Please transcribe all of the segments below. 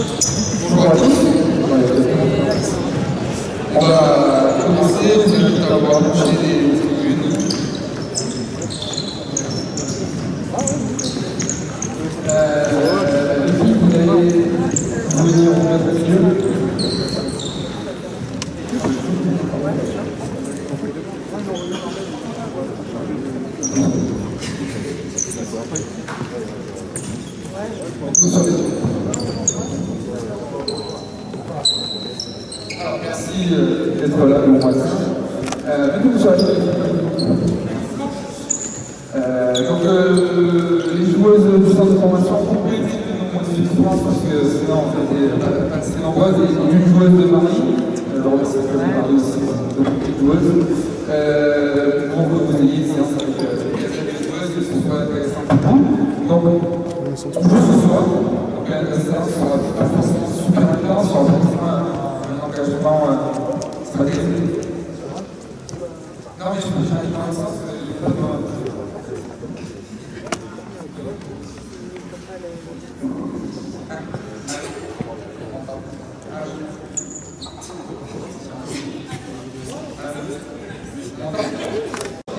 Bonjour à tous. On va commencer, vous invite à voir bouger les tribunes. Vous allez venir au même milieu. Alors, merci d'être là pour moi. Mettez-vous sur la télé. Donc, les joueuses du centre de formation ont coupé de différence parce que sinon, on fait pas assez nombreuses. Et une joueuse de Marie, alors c'est que Marie aussi, donc une joueuse. Pour que vous ayez une séance avec les joueuses, que ce soit intéressant pour vous. Donc, on joue ce soir. Donc, la séance sera pas forcément super intense, on va un engagement stratégique. Non, mais je peux aller dans le sens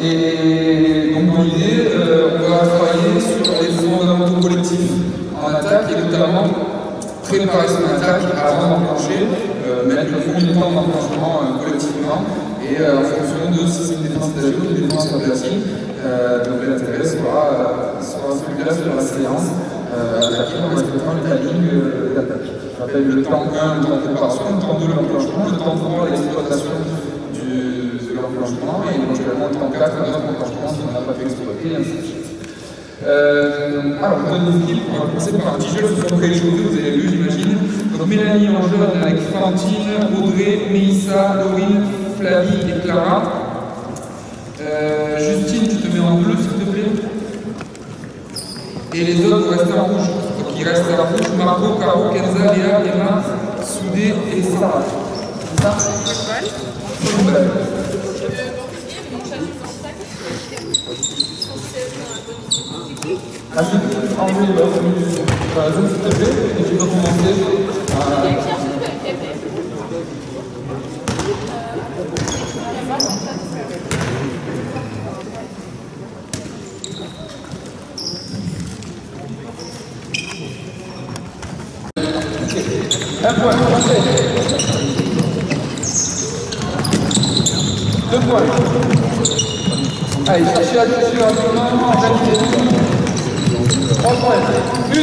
Et donc dans l'idée, on va travailler sur les fondamentaux collectifs en attaque et notamment préparer son attaque avant d'enclencher, mettre le premier temps d'enclenchement collectivement et en fonction de si c'est une défense d'agile ou une défense en platine. Donc l'intérêt sera celui-là sur la séance à laquelle on respectera le timing d'attaque. Je rappelle le temps 1, le temps de préparation, le temps 2, l'enclenchement, le temps 3, l'exploitation de l'enclenchement et éventuellement le temps 4, notre enclenchement si on n'a pas fait exploiter et ainsi de suite. Alors, on donne des équipes, on va commencer par un petit jeu sur les joueurs, vous avez vu, j'imagine. Donc Mélanie en jaune avec Fantine, Audrey, Mélissa, Laurine, Flavie et Clara. Justine, tu te mets en bleu s'il te plaît. Et les autres vont rester en rouge. Donc il reste en rouge Margot, Caro, Kenza, Léa, Emma, Soudé et Sarah. C'est ça? C'est une balle. Ah, je vais enlever la zone s'il te plaît, et tu peux commencer à... Un point, français. 2 points. Allez, cherchez la touche rapidement, organisez. 3 points. 1, 2,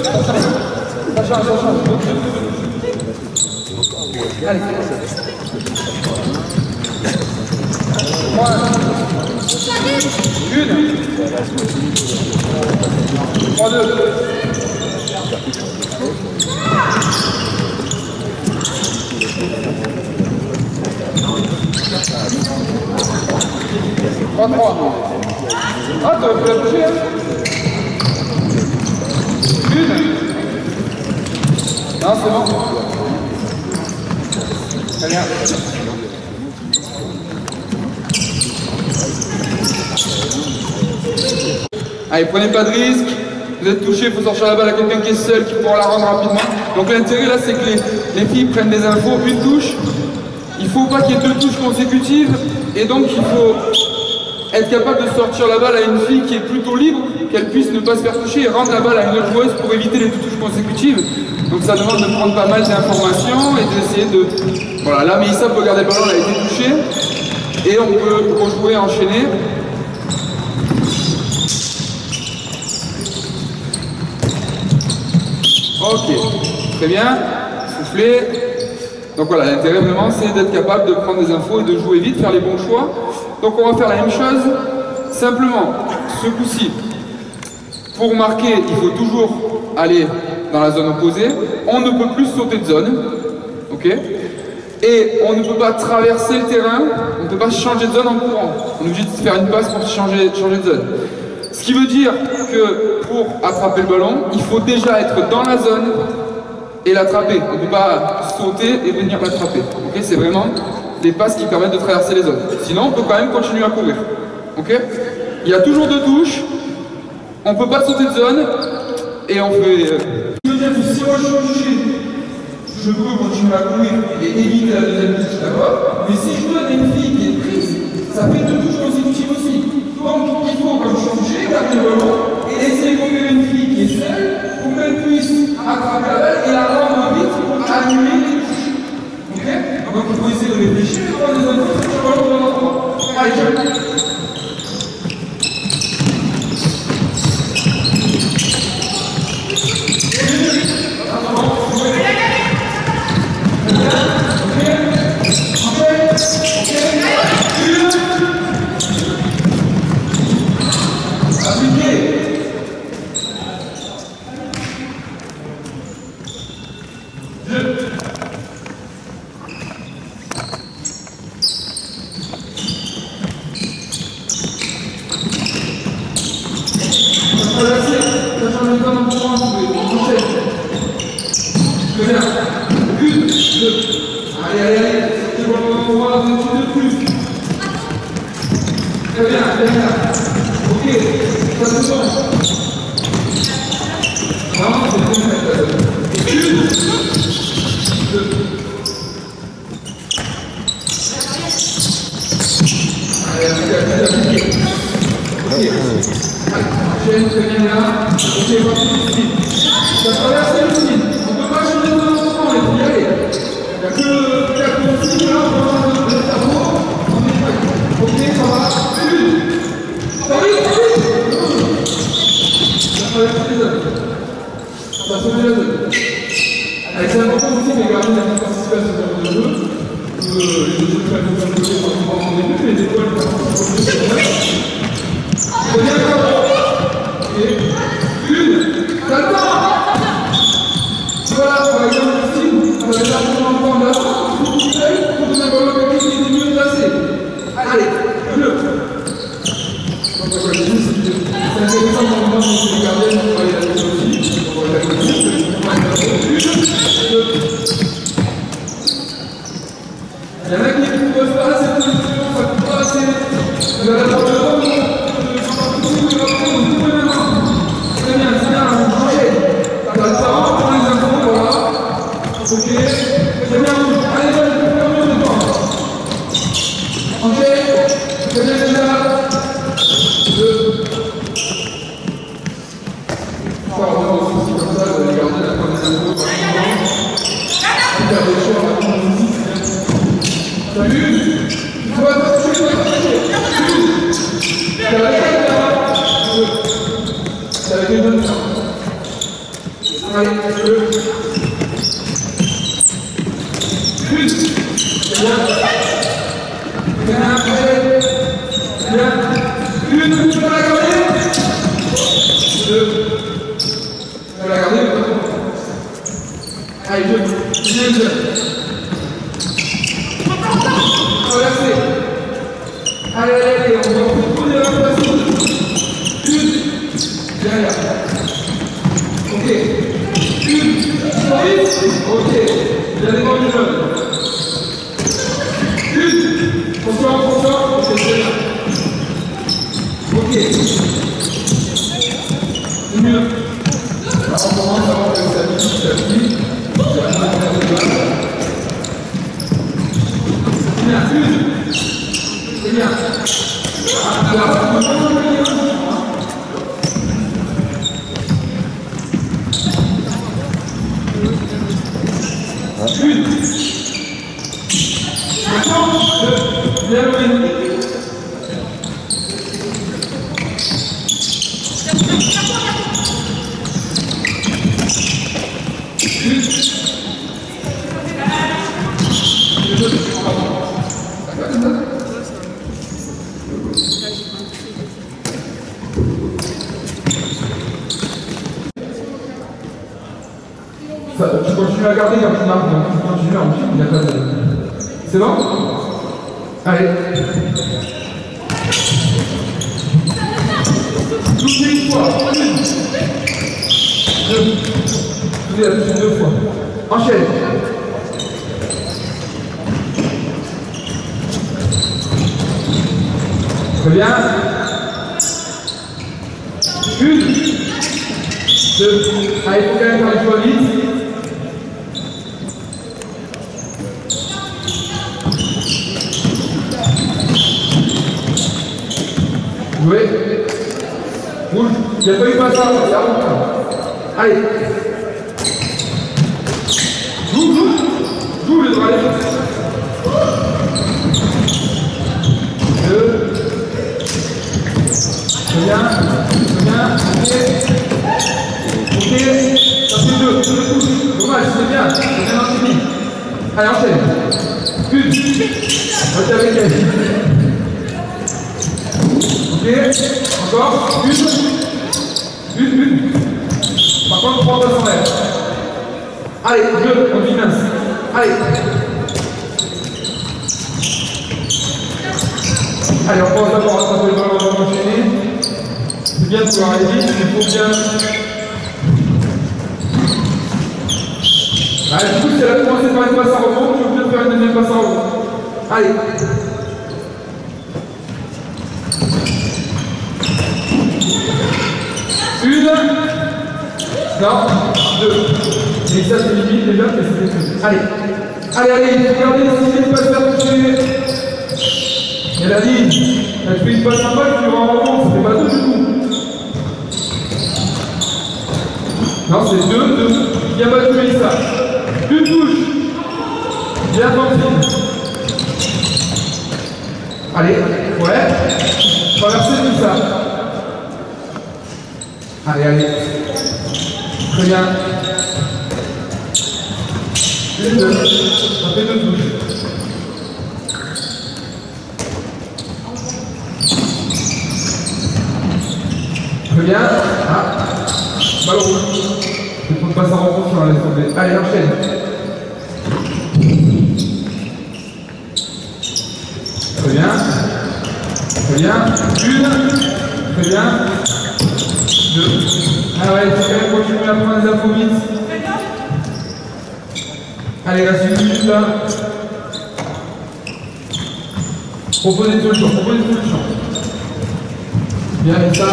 ça change. Allez, 3, 1, 3, 2. 3-3. Ah, tu aurais pu la toucher, hein? 1. Non, c'est bon. Très bien. Allez, prenez pas de risque. Vous êtes touché, il faut sortir la balle à quelqu'un qui est seul, qui pourra la rendre rapidement. Donc l'intérêt là, c'est que les filles prennent des infos, une touche. Il ne faut pas qu'il y ait 2 touches consécutives. Et donc il faut être capable de sortir la balle à une fille qui est plutôt libre, qu'elle puisse ne pas se faire toucher et rendre la balle à une autre joueuse pour éviter les 2 touches consécutives. Donc ça demande de prendre pas mal d'informations et d'essayer de... Voilà, là Mélissa peut garder le ballon, elle a été touchée. Et on peut rejouer, enchaîner. Ok, très bien, soufflez. Donc voilà, l'intérêt vraiment c'est d'être capable de prendre des infos et de jouer vite, faire les bons choix. Donc on va faire la même chose, simplement, ce coup-ci, pour marquer, il faut toujours aller dans la zone opposée. On ne peut plus sauter de zone, ok? Et on ne peut pas traverser le terrain, on ne peut pas changer de zone en courant. On est obligé de faire une passe pour changer de zone. Ce qui veut dire que pour attraper le ballon, il faut déjà être dans la zone et l'attraper. On ne peut pas sauter et venir l'attraper. Okay, c'est vraiment des passes qui permettent de traverser les zones. Sinon, on peut quand même continuer à courir. Okay, il y a toujours 2 touches, on ne peut pas sauter de zone et on fait... dire que si moi je suis obligé, je peux continuer à courir et éviter la deuxième touche, d'accord? Mais si je donne à une fille qui est prise, ça fait deux touches consécutives aussi. Donc il faut, comme je suis obligé, garder le ballon et essayer de courir une fille qui est seule pour qu'elle puisse attraper la balle et la rendre vite pour annuler les touches. Ok? Donc il faut essayer de réfléchir et de prendre des autres touches sur le ballon de l'enfant. Allez, tiens. Allez, allez, allez, c'est bon, on va voir un petit peu plus. Très bien, très bien. Ok, ça se sent. Vraiment, c'est bon, une, deux. Allez, appliquez. Ok. Allez, très bien là. Ok, voici le style. Ça traverse le style. On ne peut pas changer de l'enfant, il faut y aller. Il n'y a que le style là, on va le cerveau. Ok, ça va. Une. Ça va, ça traverse les hommes. Ça se met les hommes. Allez, c'est important aussi de garder la participation à ce genre de jeu. Les jeux de faire des jeux de jeu, on va en début, mais des fois, les participants de jeu, c'est bien comme ça. Ok. Une. Ça le temps. Voilà, par exemple, le style, on va largement prendre la force, il faut qu'il aille pour donner un ballon à quelqu'un qui est mieux placé. Allez, le. Donc, voilà, c'est intéressant pour moi, c'est le gardien, on va aller là-dessus aussi. On va aller là-dessus, il y en a qui ne peuvent pas cette position, ça ne peut pas assez. Vous allez avoir le temps de très bien, c'est bien, on enchaîne. Ça va être ça, on prend les infos, voilà. Ok, très bien, allez, allez, faire mieux de temps. Enchaîne, très bien, déjà. Deux. Ça va avoir aussi comme ça, vous allez garder la première info. Faire des choix, salut. Il faut pas toucher, il faut pas toucher. C'est avec elle là-bas. C'est avec les deux. Allez, deux. Une. C'est bien. Bien, allez. Bien. Une, tu vas la garder. Deux. Tu vas la garder. Allez, deux. Bien, deux. Traversez. Allez, allez, allez, on va retourner la place. Une. Derrière. Ok. Une. Ok. Il y a des bancs du jeune. Une. Attention, attention. Ok, c'est bien. Ok. Mieux. Alors, on commence à voir que ça s'appuie. Bien, une. C'est bien. Alors, on va une. Maintenant, bien levé. Tu continues à garder quand tu marques, donc tu continues en film, il n'y a pas de... C'est bon? Allez. Touchez une fois. Une. Deux. Touchez la touche deux fois. Enchaîne. Très bien. Une. 2. Allez, il faut quand même faire les choix vite. Jouez. Bouge. Il n'y a pas eu pas ça, c'est à vous. Allez. Joue, joue. Joue le droit. 2. Bien. Ok. Ok. Ça fait 2. Dommage, c'est bien. C'est bien fini. Allez, enchaîne. Une. Restez avec elle. Ok. Encore. Une. Par contre, 3 passes en l'air. Allez, 2. On dit mince. Allez. Allez, on pense d'abord à attraper le ballon avant d'enchaîner. C'est bien de pouvoir aller vite, il faut bien. Allez, du coup, si elle a commencé par une passe en rebond, je veux bien faire une deuxième passe en rebond. Allez. Une. Non. 2. Et ça, c'est limite déjà, mais c'est tout. Allez. Allez, regardez si c'est une passe à toucher. Elle a dit, elle fait une passe en bas, tu auras en rebond, c'était pas 2 du tout. Non, c'est 2. Bien battu, Mélissa. Une touche. Bien tenté. Allez, ouais. Traversez tout ça. Allez. Très bien. Une, 2. Ça fait 2 touches. Très bien. Ah. Ballon rouge. Il faut pas s'en rendre compte, on va laisser tomber. Allez, enchaîne. Très bien. Une. Très bien. 2. Ah ouais, il faut quand même continuer à prendre les infos vite. Allez, reste une minute là. Proposez tout le champ. Bien, et ça.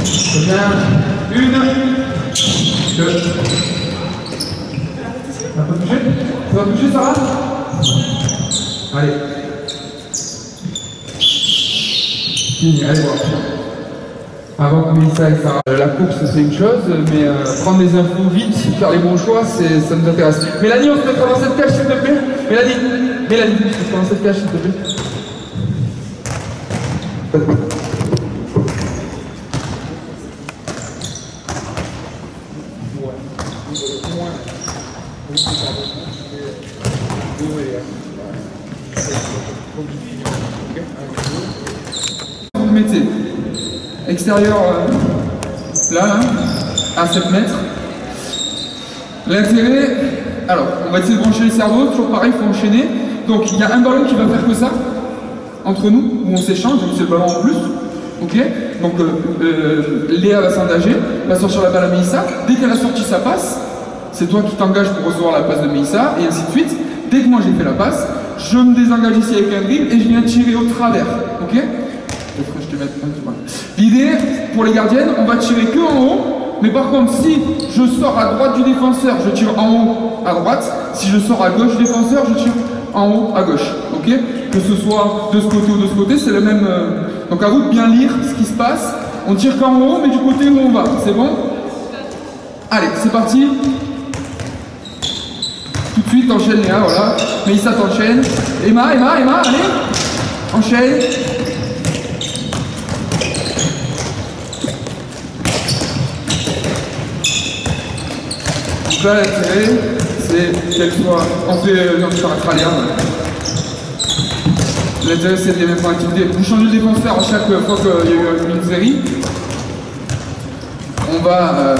Très bien. Une. 2. Ça peut toucher? Ça va toucher, Sarah? Allez. Fini, allez voir. Avant que Mélissa et Sarah. La course, c'est une chose, mais prendre les infos vite, faire les bons choix, ça nous intéresse. Mélanie, on se mettra dans cette cage, s'il te plaît? Mélanie, on se mettra dans cette cage, s'il te plaît? Vous mettez extérieur là, à 7 mètres. L'intérêt, alors on va essayer de brancher les cerveaux, toujours pareil, il faut enchaîner. Donc il y a un ballon qui va faire que ça, entre nous, où on s'échange, donc c'est le ballon en plus. Ok. Donc Léa va s'engager, va sortir la balle à Mélissa. Dès qu'elle a sorti sa passe, c'est toi qui t'engages pour recevoir la passe de Mélissa, et ainsi de suite. Dès que moi j'ai fait la passe, je me désengage ici avec un dribble et je viens tirer au travers. Ok. L'idée, pour les gardiennes, on va tirer que en haut, mais par contre, si je sors à droite du défenseur, je tire en haut à droite. Si je sors à gauche du défenseur, je tire en haut à gauche. Ok. Que ce soit de ce côté ou de ce côté, c'est le même. Donc à vous de bien lire ce qui se passe. On tire qu'en haut, mais du côté où on va. C'est bon? Allez, c'est parti. Tout de suite, t'enchaînes Léa, voilà. Mélissa t'enchaîne. Emma, allez. Enchaîne. Donc là, l'intérêt, c'est qu'elle soit. On fait un australien. L'intérêt, c'est de les mettre en activité. Vous changez de défenseur à chaque fois qu'il y a eu une série. On va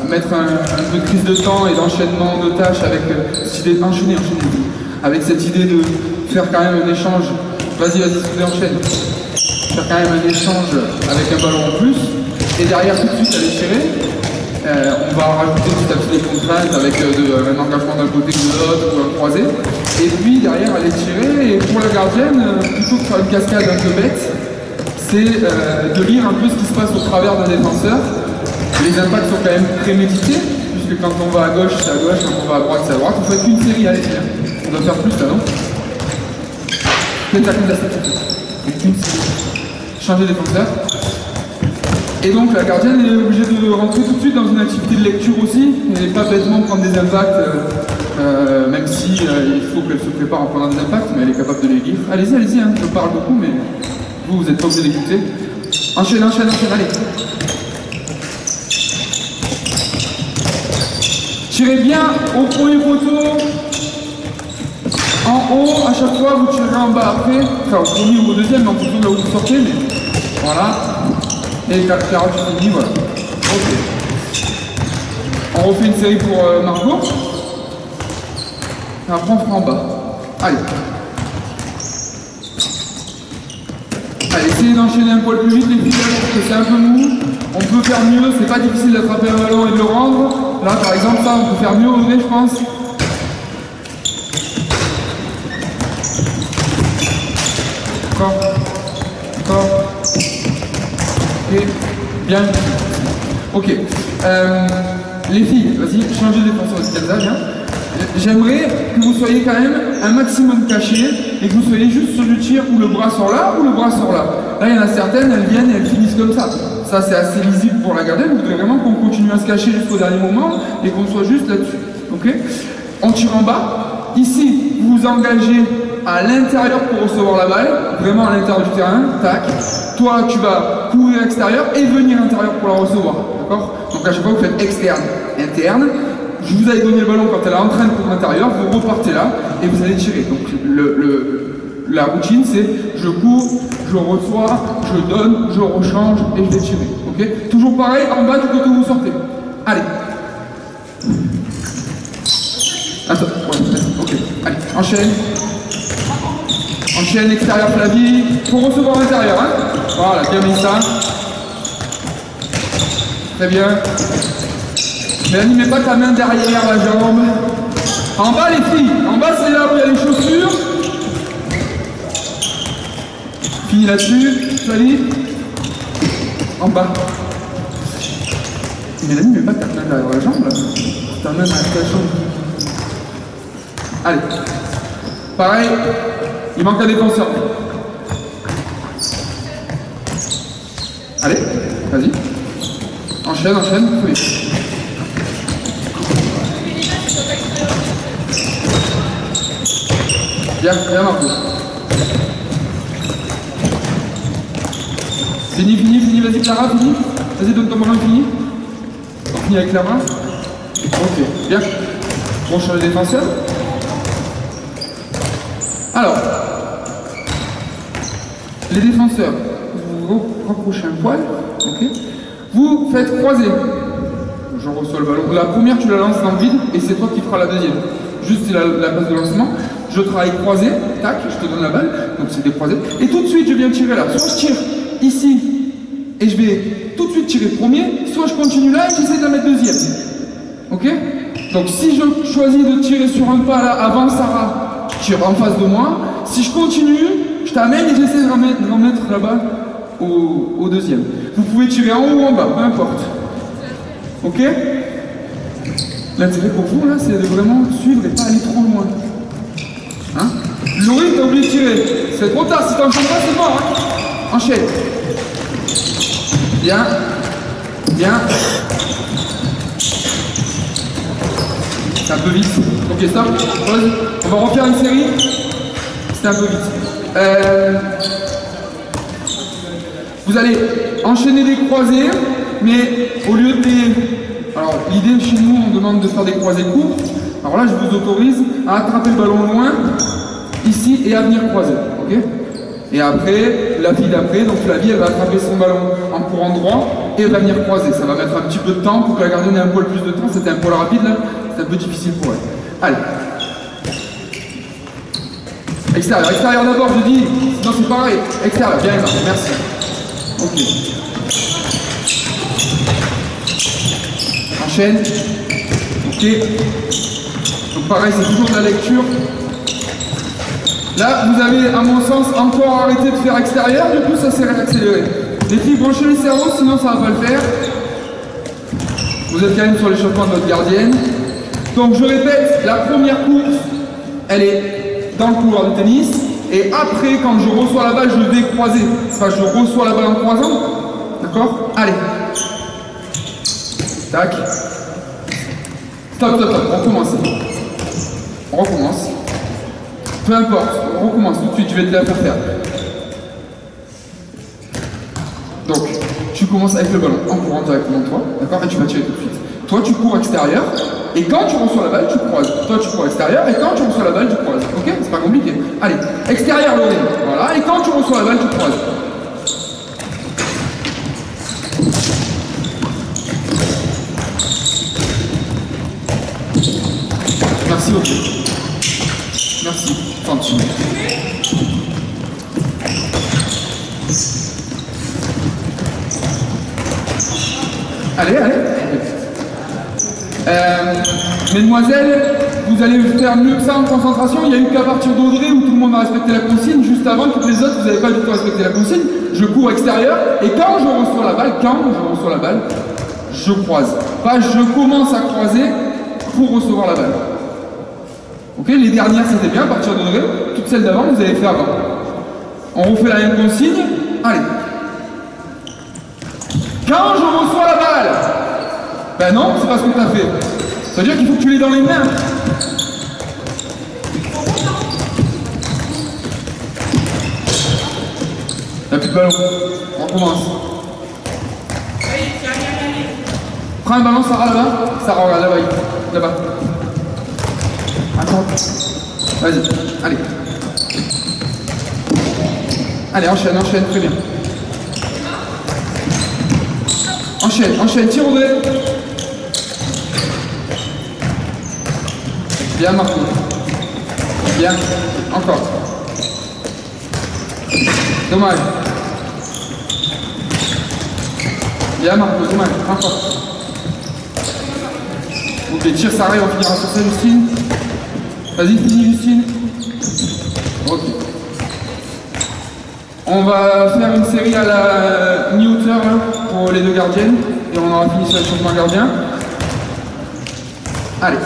mettre un peu de prise de temps et d'enchaînement de tâches avec cette idée d'enchaîner. Avec cette idée de faire quand même un échange. Vas-y, enchaîne. Faire quand même un échange avec un ballon en plus. Et derrière, tout de suite, aller tirer. On va rajouter petit à petit des contraintes avec un engagement d'un côté ou de l'autre ou un croisé. Et puis derrière, aller tirer. Et pour la gardienne, plutôt que de faire une cascade un peu bête, c'est de lire un peu ce qui se passe au travers d'un défenseur Les impacts sont quand même prémédités, puisque quand on va à gauche, c'est à gauche, quand on va à droite, c'est à droite. Vous faites qu'une série, allez, bien. On doit faire plus là, non? Faites la comme ça, une série. Changez défenseur. Et donc la gardienne est obligée de rentrer tout de suite dans une activité de lecture aussi, et pas bêtement prendre des impacts, même si il faut qu'elle se prépare en prenant des impacts, mais elle est capable de les lire. Allez-y, allez-y, hein, je parle beaucoup, mais vous n'êtes pas obligé d'écouter. Enchaîne, enchaîne, enchaîne, allez. Tirez bien au premier poteau, en haut, à chaque fois vous tirez en bas après, enfin au premier ou au deuxième, en fonction de là où vous sortez, mais voilà. Et Clara, tu finis, voilà. Ok. On refait une série pour Margot. Et après on fera en bas. Allez. Allez, essayez d'enchaîner un poil plus vite les filles, parce que c'est un peu mou. On peut faire mieux, c'est pas difficile d'attraper un ballon et de le rendre. Là par exemple, ça on peut faire mieux au vrai, je pense. Encore. Encore. Ok, bien. Ok. Les filles, vas-y, changez de défenseur de visage. Hein. J'aimerais que vous soyez quand même un maximum cachés et que vous soyez juste sur du tir où le bras sort là ou le bras sort là. Là, il y en a certaines, elles viennent et elles finissent comme ça. Ça, c'est assez lisible pour la gardienne. Vous voudrez vraiment qu'on continue à se cacher jusqu'au dernier moment et qu'on soit juste là-dessus. Ok? On tire en bas. Ici, vous vous engagez à l'intérieur pour recevoir la balle, vraiment à l'intérieur du terrain, tac. Toi, tu vas courir extérieur et venir intérieur pour la recevoir, d'accord? Donc à chaque fois, vous faites externe, interne. Je vous avais donné le ballon quand elle est en train de courir intérieur, vous repartez là et vous allez tirer. Donc la routine, c'est je cours, je reçois, je donne, je rechange et je vais tirer, ok? Toujours pareil, en bas du côté où vous sortez. Allez. Attends, ouais, ok, allez, enchaîne. Enchaîne extérieur Flavie, pour recevoir l'intérieur, hein. Voilà, bien mis ça. Très bien. Mélanie, mets pas ta main derrière la jambe. En bas les filles, en bas c'est là où il y a les chaussures. Fini là-dessus, Flavie. En bas. Mélanie, mets pas ta main derrière la jambe là. Ta main derrière la jambe. Allez. Pareil. Il manque un défenseur. Allez, vas-y. Enchaîne, enchaîne. Oui. Bien, bien Marco. Fini, fini, fini. Vas-y Clara, fini. Vas-y, donne ton ballon, fini. On finit avec Clara. Ok, bien. Bon, change de défenseur. Alors, les défenseurs, vous vous rapprochez un poil, ok? Vous faites croiser. Je reçois le ballon. La première, tu la lances dans le vide et c'est toi qui feras la deuxième. Juste, c'est la passe de lancement. Je travaille croisé, tac, je te donne la balle, donc c'est des croisés. Et tout de suite, je viens tirer là. Soit je tire ici et je vais tout de suite tirer premier, soit je continue là et j'essaie de la mettre deuxième. Ok? Donc si je choisis de tirer sur un pas là avant Sarah, tu tires en face de moi. Si je continue, je t'amène et j'essaie de remettre là-bas au deuxième. Vous pouvez tirer en haut ou en bas, peu importe. Ok? L'intérêt pour vous là, c'est de vraiment suivre et pas aller trop loin. Hein? Laurie, t'as oublié de tirer. C'est trop tard, si t'enchaînes pas, c'est mort. Hein? Enchaîne. Bien. Bien. C'est un peu vite. Ok, stop. Pause. On va refaire une série. C'était un peu vite. Vous allez enchaîner des croisés, mais au lieu des... Alors, l'idée chez nous, on demande de faire des croisés courts. Alors là, je vous autorise à attraper le ballon loin, ici, et à venir croiser. Ok? Et après, la fille d'après, donc Flavie, elle va attraper son ballon en courant droit et elle va venir croiser. Ça va mettre un petit peu de temps pour que la gardienne ait un poil plus de temps. C'était un poil rapide là, c'est un peu difficile pour elle. Allez. Extérieur, extérieur d'abord, je dis. Sinon c'est pareil. Extérieur, bien, merci. Ok. Enchaîne. Ok. Donc pareil, c'est toujours de la lecture. Là, vous avez, à mon sens, encore arrêté de faire extérieur, du coup ça s'est réaccéléré. Les filles, branchez les cerveaux, sinon ça va pas le faire. Vous êtes quand même sur l'échauffement de votre gardienne. Donc je répète, la première course, elle est dans le couloir de tennis. Et après, quand je reçois la balle, je vais croiser. Enfin, je reçois la balle en croisant. D'accord? Allez. Tac. Stop, stop, stop. On recommence. On recommence. Peu importe, on recommence tout de suite, je vais te la faire. Donc, tu commences avec le ballon en courant directement de toi, d'accord? Et tu vas tirer tout de suite. Toi, tu cours extérieur, et quand tu reçois la balle, tu croises. Toi, tu cours extérieur, et quand tu reçois la balle, tu croises. Ok? C'est pas compliqué. Allez, extérieur, Laurie. Voilà, et quand tu reçois la balle, tu croises. Merci, ok. Merci. Continue. Allez, allez. Mesdemoiselles, vous allez faire mieux que ça en concentration. Il n'y a eu qu'à partir d'Audrey où tout le monde a respecté la consigne. Juste avant, toutes les autres, vous n'avez pas du tout respecté la consigne. Je cours extérieur et quand je reçois la balle, je croise. Pas je commence à croiser pour recevoir la balle. Ok, les dernières c'était bien à partir d'Audrey. Toutes celles d'avant, vous avez fait avant. On refait la même consigne. Allez. Quand je reçois la balle, ben non, c'est pas ce que tu as fait. Ça veut dire qu'il faut que tu l'aies dans les mains. Il n'y a plus de ballon. On recommence. Prends un ballon, Sarah, là-bas. Sarah, regarde, là-bas. Là-bas. Attends. Vas-y, allez. Allez, enchaîne, enchaîne, très bien. Enchaîne, enchaîne, tire Audrey. Bien Marco. Bien, encore. Dommage. Bien Marco, dommage, encore. Ok, tire Sarah, on finira sur ça Justine. Vas-y, finis Justine. Ok. On va faire une série à la mi-hauteur pour les deux gardiennes et on aura fini sur le changement gardien. Allez.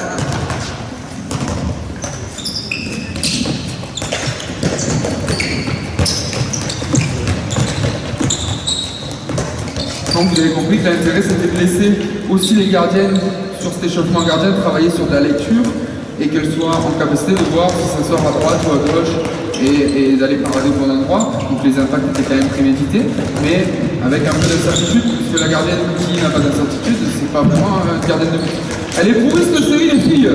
Donc vous avez compris que l'intérêt c'était de laisser aussi les gardiennes sur cet échauffement gardien travailler sur de la lecture et qu'elles soient en capacité de voir si ça sort à droite ou à gauche et d'aller parader au bon endroit. Donc les impacts étaient quand même prémédités, mais avec un peu d'incertitude, puisque la gardienne qui n'a pas d'incertitude, c'est pas vraiment une gardienne de but. Elle est pourrie cette série les filles.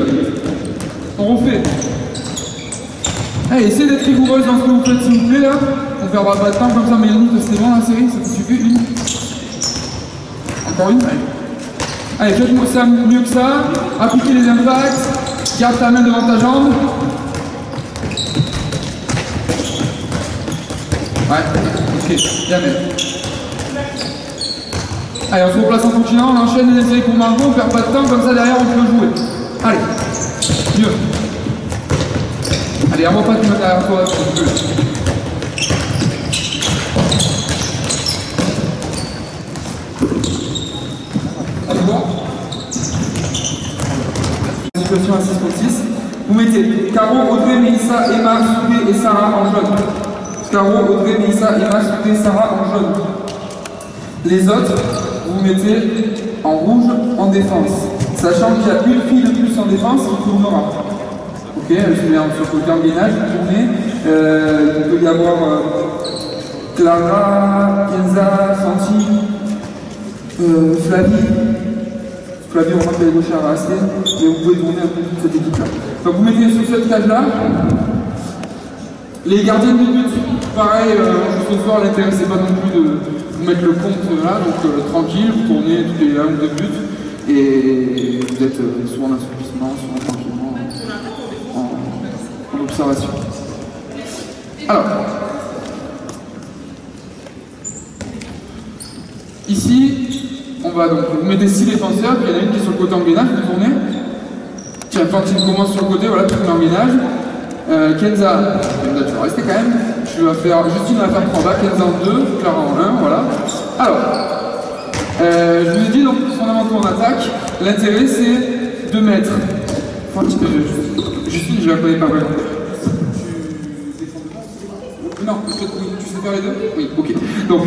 On refait. Allez, essayez d'être rigoureuse dans ce que vous faites s'il vous plaît là. On perdra pas de temps comme ça, Mélanie, c'est bon la série, ça vous suffit une. Encore une, allez. Allez, faites-moi ça mieux que ça. Appliquez les impacts. Garde ta main devant ta jambe. Ouais, ok, bien même. Allez, on se replace en continuant, on enchaîne les essais pour Margot, on perd pas de temps, comme ça derrière on peut jouer. Allez, mieux. Allez, envoie pas de main derrière toi, tu peux. Allez, bon. Situation à 6 contre 6. Vous mettez Caro, Audrey, Mélissa, Emma, Soudé et Sarah en jaune. Caro, Audrey, Mélissa, Emma, Soudé, Sarah en jaune. Les autres, vous mettez en rouge en défense. Sachant qu'il y a une fille de plus en défense qui tournera. Ok, je mets sur le côté en gainage, vous tournez. Il peut y avoir Clara, Kenza, Santi, Flavie. Flavie, on remarque qu'elle est gauche à rester, mais vous pouvez tourner un peu toute cette équipe-là. Donc vous mettez sur cette cage-là. Les gardiens de but, pareil, ce soir, l'intérêt c'est pas non plus de vous mettre le compte là, donc tranquille, vous tournez tous les 1 ou 2 buts et vous êtes soit en assouplissement, soit tranquillement en observation. Alors, ici, on va donc, vous mettez 6 défenseurs, puis il y en a une qui est sur le côté en gainage, vous tournez. Tiens, Fantine commence sur le côté, voilà, tout le monde en gainage. Kenza, tu vas rester quand même. Justine va faire 3 bas, Kenza en 2, Clara en 1, voilà. Alors, je vous ai dit donc fondamentaux en attaque. l'intérêt c'est de mettre. Justine, je la connais pas vraiment. Non, tu sais faire les deux? Oui, ok. Donc,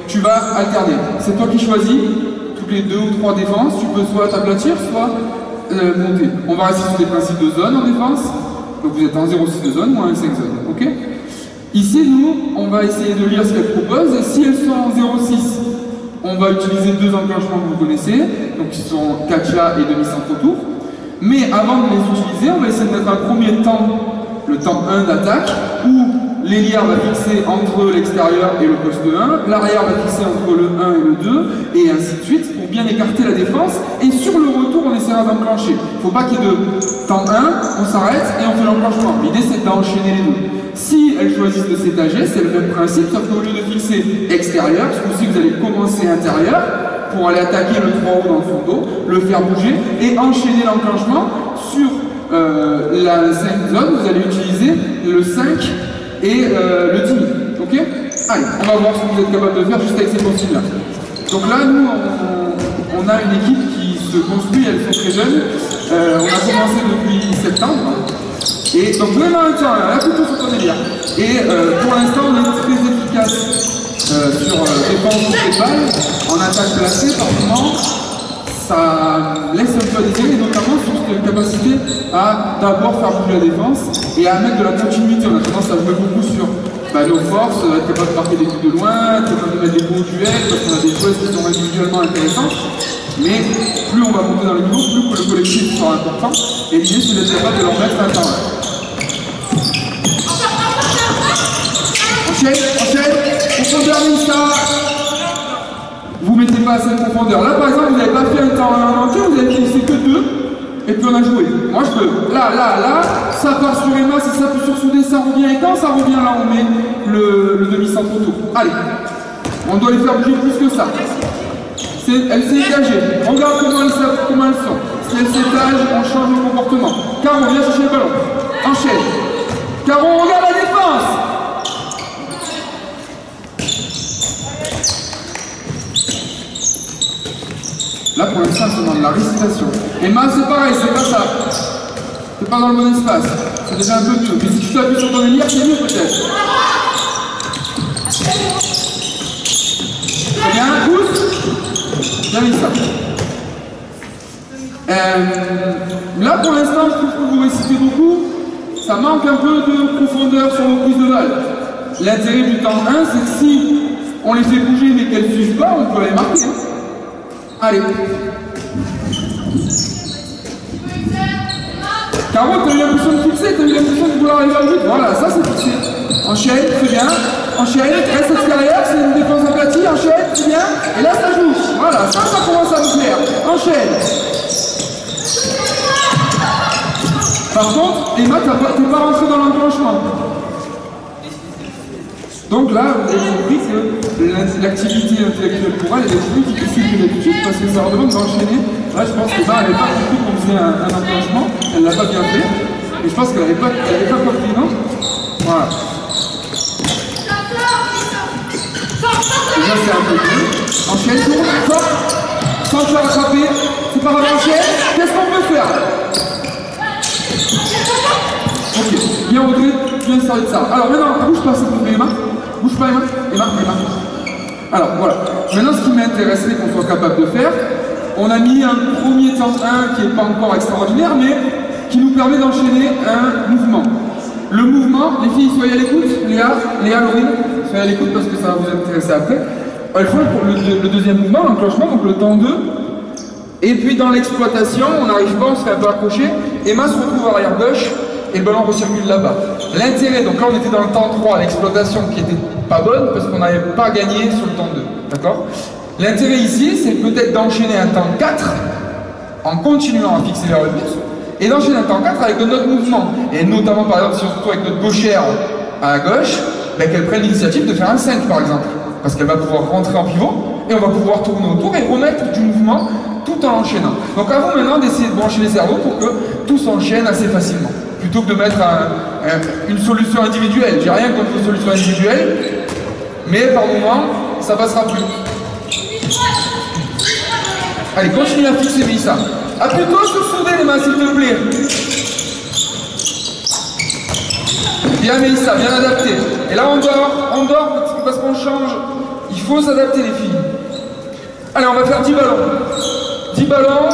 tu vas alterner. C'est toi qui choisis toutes les 2 ou 3 défenses. Tu peux soit t'aplatir, soit monter. On va rester sur des principes de zone en défense. Donc vous êtes en 0,6 de zone ou en 1,5 zone. Ok? Ici, nous, on va essayer de lire ce qu'elles proposent. Et si elles sont en 0,6, on va utiliser 2 enclenchements que vous connaissez. Donc qui sont catcha et demi-centre autour. Mais avant de les utiliser, on va essayer de mettre un premier temps, le temps 1 d'attaque, où l'ailière va fixer entre l'extérieur et le poste 1, l'arrière va fixer entre le 1 et le 2, et ainsi de suite, pour bien écarter la défense. Et sur le retour, on essaiera d'enclencher. Il ne faut pas qu'il y ait de temps 1, on s'arrête et on fait l'enclenchement. L'idée, c'est d'enchaîner les deux. Si elles choisissent de s'étager, c'est le même principe, sauf qu'au lieu de fixer extérieur, ce coup-ci, vous allez commencer intérieur, pour aller attaquer le 3 haut dans le fond d'eau, le faire bouger, et enchaîner l'enclenchement sur la 5 zone, vous allez utiliser le 5 et le 10 000. Ok? Allez, on va voir ce que vous êtes capable de faire juste avec ces consignes-là. Donc là, nous, on a une équipe qui se construit, elles sont très jeunes. On a commencé depuis septembre. Et donc, vous avez un temps, là, plutôt sur ton délire. Et pour l'instant, on est très efficace sur défense des balles, en attaque placée, par moment. Ça laisse un peu à désirer, notamment sur cette capacité à d'abord faire bouger la défense et à mettre de la continuité. On a tendance à jouer beaucoup sur nos forces, être capable de marquer des coups de loin, être capable de mettre des coups au duel, parce qu'on a des joueuses qui sont individuellement intéressantes. Mais plus on va monter dans le niveau, plus le collectif sera important. Et l'idée, c'est d'être capable de leur mettre un temps. Enchaîne, profondeur ça. Vous mettez pas assez de profondeur. Là, par exemple, vous n'avez pas fait un temps entier, vous avez fait que 2, et puis on a joué. Moi, je peux. Là, ça part sur Emma, si ça peut sursouder, ça revient, et quand ça revient, là, on met le demi-centre autour. Allez, on doit les faire bouger plus que ça. Elle s'est égagée. Regarde comment elles sont. Si elle s'étage, on change de comportement. Caro, viens chercher le ballon. Enchaîne. Caro, regarde la défense. Là, pour l'instant, c'est dans de la récitation. Emma, c'est pareil, c'est pas ça. C'est pas dans le bon espace. C'est déjà un peu mieux. Mais si tu t'appuies sur ton élire, c'est mieux peut-être. Très bien, pousse. Bien mis ça. Là, pour l'instant, je trouve que vous récitez beaucoup. Ça manque un peu de profondeur sur vos prises de balles. L'intérêt du temps 1, c'est que si on les fait bouger mais qu'elles ne suivent pas, on peut les marquer. Allez. Caro, t'as eu l'impression de fixer, t'as eu l'impression de vouloir aller vers le but. Voilà, ça c'est fixé. Enchaîne, très bien. Enchaîne, reste extérieur, c'est une défense aplatie. Enchaîne, très bien. Et là, ça joue. Voilà, ça commence à vous plaire. Enchaîne. Par contre, Emma, t'es pas rentré dans l'enclenchement. Donc là, vous avez compris que l'activité intellectuelle pour elle est plus difficile que d'habitude parce que ça leur demande d'enchaîner. Là, je pense que Emma n'avait pas compris qu'on faisait un enclenchement, elle ne l'a pas bien fait. Et je pense qu'elle n'avait pas compris, non? Voilà. Déjà, c'est un peu mieux. Enchaîne, tourne, fort, sans te faire attraper. C'est pas grave, enchaîne. Qu'est-ce qu'on peut faire? Ok, bien Audrey, bien servi de ça. Alors maintenant, bouge pas s'il vous plaît, Emma. Bouge pas, Emma. Alors voilà. Maintenant, ce qui m'intéresserait qu'on soit capable de faire, on a mis un premier temps 1 qui n'est pas encore extraordinaire, mais qui nous permet d'enchaîner un mouvement. Le mouvement, les filles, soyez à l'écoute. Léa, Laurie, soyez à l'écoute parce que ça va vous intéresser après. Elles font le deuxième mouvement, l'enclenchement, donc le temps 2. Et puis dans l'exploitation, on n'arrive pas, on se fait un peu accrocher. Emma se retrouve arrière gauche. Et le ballon recircule là-bas. L'intérêt, donc là on était dans le temps 3, l'exploitation qui était pas bonne parce qu'on n'avait pas gagné sur le temps 2. D'accord? L'intérêt ici, c'est peut-être d'enchaîner un temps 4 en continuant à fixer vers le but et d'enchaîner un temps 4 avec de notre mouvement. Et notamment par exemple si on se retrouve avec notre gauchère à gauche, ben, qu'elle prenne l'initiative de faire un 5 par exemple. Parce qu'elle va pouvoir rentrer en pivot et on va pouvoir tourner autour et remettre du mouvement tout en enchaînant. Donc à vous maintenant d'essayer de brancher les cerveaux pour que tout s'enchaîne assez facilement. Plutôt que de mettre une solution individuelle. J'ai rien contre les solutions individuelles, mais par moment, ça passera plus. Allez, continue à fixer, Mélissa. Appuie-toi sur souder les mains, s'il te plaît. Bien Mélissa, bien adapté. Et là on dort parce qu'on change. Il faut s'adapter les filles. Allez, on va faire 10 ballons. 10 ballons.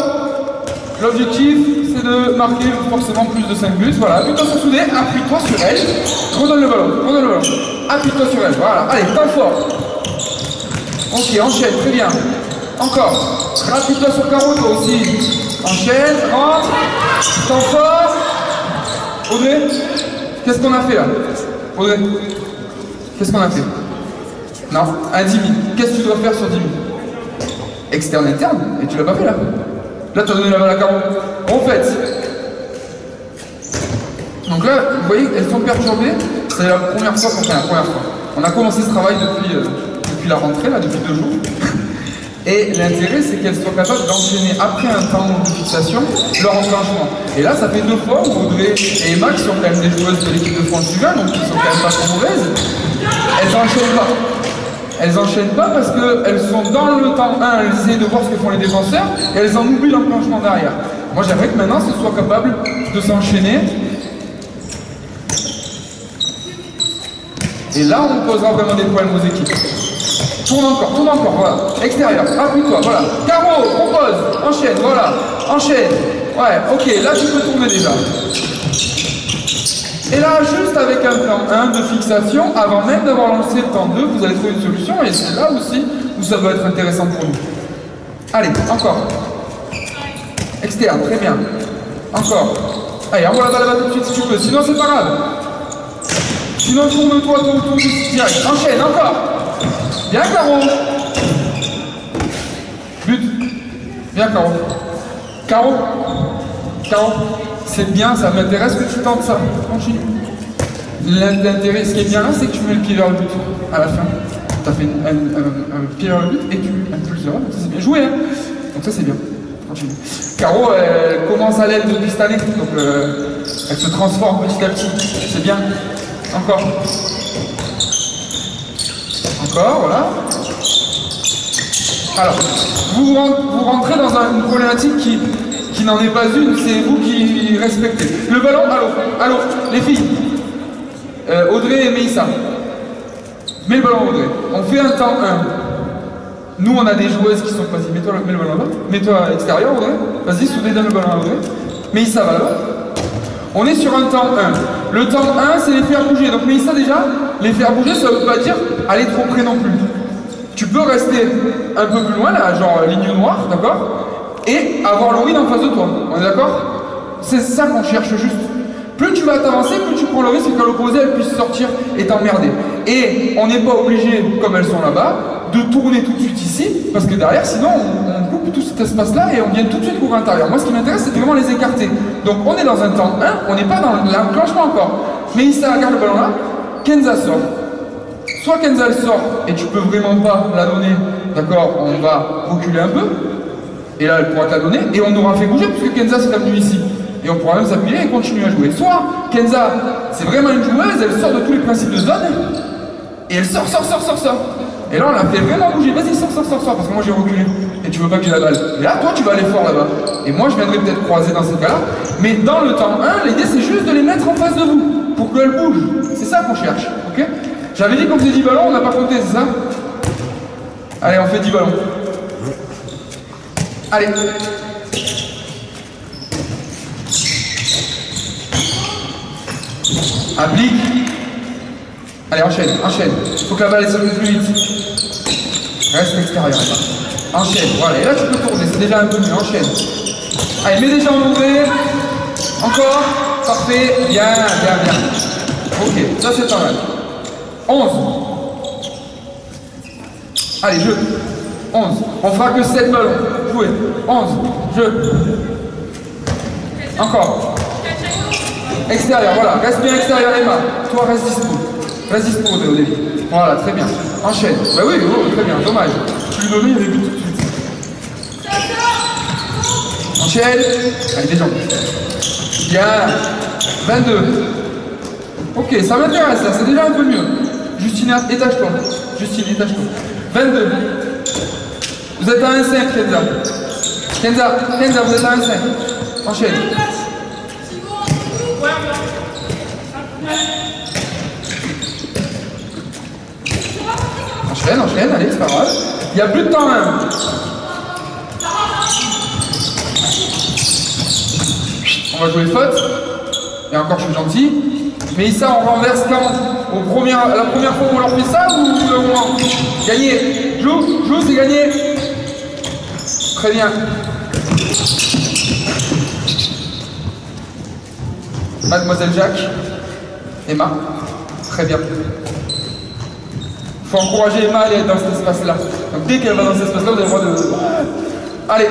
L'objectif, c'est de marquer forcément plus de 5 buts. Voilà, appuie-toi sur souder, appuie-toi sur elle. Redonne le ballon, Appuie-toi sur elle, voilà. Allez, temps fort. Ok, enchaîne, très bien. Encore. Appuie-toi sur Caro, toi aussi. Enchaîne, rentre. Temps fort. Audrey, qu'est-ce qu'on a fait là? Audrey, qu'est-ce qu'on a fait? Non, un 10 000. Qu'est-ce que tu dois faire sur 10 000? Externe, interne. Et tu l'as pas fait là? Là, tu as donné la balle à Caro. En fait. Donc là, vous voyez, elles sont perturbées. C'est la première fois qu'on fait la première fois. On a commencé ce travail depuis la rentrée, là, depuis 2 jours. Et l'intérêt, c'est qu'elles soient capables d'enchaîner après un temps de fixation leur enclenchement. Et là, ça fait 2 fois où Audrey et Emma, qui sont quand même des joueuses de l'équipe de France U20, donc qui sont quand même pas trop mauvaises, elles n'enchaînent pas. Elles n'enchaînent pas parce qu'elles sont dans le temps 1, elles essaient de voir ce que font les défenseurs et elles en oublient l'enclenchement derrière. Moi j'aimerais que maintenant ce soit capable de s'enchaîner. Et là on posera vraiment des problèmes aux équipes. Tourne encore, voilà. Extérieur, appuie-toi, voilà. Caro, propose, enchaîne, voilà. Enchaîne. Ouais, ok, là tu peux tourner déjà. Et là, juste avec un temps 1 de fixation, avant même d'avoir lancé le temps 2, vous allez trouver une solution et c'est là aussi où ça va être intéressant pour nous. Allez, encore. Externe, très bien. Encore. Allez, envoie la balle là-bas tout de suite si tu peux, sinon c'est pas grave. Sinon tourne-toi autour direct. Enchaîne, encore. Bien, Caro. But. Bien, Caro. Caro. C'est bien, ça m'intéresse que tu tentes ça. Continue. L'intérêt, ce qui est bien là, c'est que tu mets le pied vers le but à la fin. Tu as fait un pied vers le but et tu impulses le bras, donc ça c'est bien joué. Hein, donc ça c'est bien. Continue. Caro, elle commence à l'aide depuis cette année, donc elle se transforme petit à petit. C'est bien. Encore, voilà. Alors, vous rentrez dans une problématique qui n'en est pas une, c'est vous qui respectez. Le ballon, allô, les filles. Audrey et Mélissa. Mets le ballon, Audrey. On fait un temps 1. Nous, on a des joueuses qui sont... Vas-y, mets le ballon là. Mets-toi à l'extérieur, Audrey. Vas-y, donne le ballon à Audrey. Mélissa va là-bas. On est sur un temps 1. Le temps 1, c'est les faire bouger. Donc Mélissa, déjà, les faire bouger, ça ne veut pas dire aller trop près non plus. Tu peux rester un peu plus loin, là, genre ligne noire, d'accord? Et avoir le win en face de toi. On est d'accord? C'est ça qu'on cherche juste. Plus tu vas t'avancer, plus tu prends le risque qu'à l'opposé, elle puisse sortir et t'emmerder. Et on n'est pas obligé, comme elles sont là-bas, de tourner tout de suite ici, parce que derrière, sinon, on coupe tout cet espace-là et on vient tout de suite pour l'intérieur. Moi, ce qui m'intéresse, c'est vraiment les écarter. Donc, on est dans un temps 1, on n'est pas dans l'enclenchement encore. Mais ici, regarde le ballon là, Kenza sort. Soit Kenza, elle sort, et tu peux vraiment pas la donner, d'accord, on va reculer un peu. Et là, elle pourra te la donner, et on aura fait bouger, puisque Kenza s'est venue ici. Et on pourra même s'appuyer et continuer à jouer. Soit, Kenza, c'est vraiment une joueuse, elle sort de tous les principes de zone, et elle sort. Et là, on la fait vraiment bouger. Vas-y, sors, parce que moi j'ai reculé. Et tu veux pas que j'ai la balle. Et là, toi, tu vas aller fort là-bas. Et moi, je viendrai peut-être croiser dans ces cas-là. Mais dans le temps 1, l'idée, c'est juste de les mettre en face de vous, pour qu'elles bougent. C'est ça qu'on cherche, ok? J'avais dit qu'on faisait 10 ballons, on n'a pas compté, c'est ça? Allez, on fait 10 ballons. Allez. Applique. Allez, enchaîne. Faut que la balle circule plus vite. Reste extérieur. Enchaîne, voilà. Et là, tu peux tourner, c'est déjà un peu mieux. Enchaîne. Allez, mets déjà en ouvert. Encore. Parfait. Bien. Ok, ça c'est pas mal. 11. Allez, jeu. 11. On fera que 7 ballons. Jouez. 11. Jeu. Encore. Extérieur, voilà. Reste bien extérieur, Emma. Toi, reste dispo au début. Voilà, très bien. Enchaîne. Bah oui, très bien. Dommage. Tu lui donnais, il avait vu tout de suite. Enchaîne. Allez, des jambes. Bien. 22. Ok, ça m'intéresse, là. C'est déjà un peu mieux. Justine, étage-toi. 22. Vous êtes à 1,5, Kenza. Kenza, vous êtes à 1,5. Enchaîne. Enchaîne, allez, c'est pas grave. Il n'y a plus de temps même. On va jouer faute. Et encore, je suis gentil. Mais ça, on renverse quand la première fois où on leur fait ça ou le moment gagné. Joue, c'est gagné. Très bien. Mademoiselle Jacques. Emma. Très bien. Il faut encourager Emma à aller dans cet espace-là. Donc dès qu'elle va dans cet espace-là, vous avez le droit de... Allez.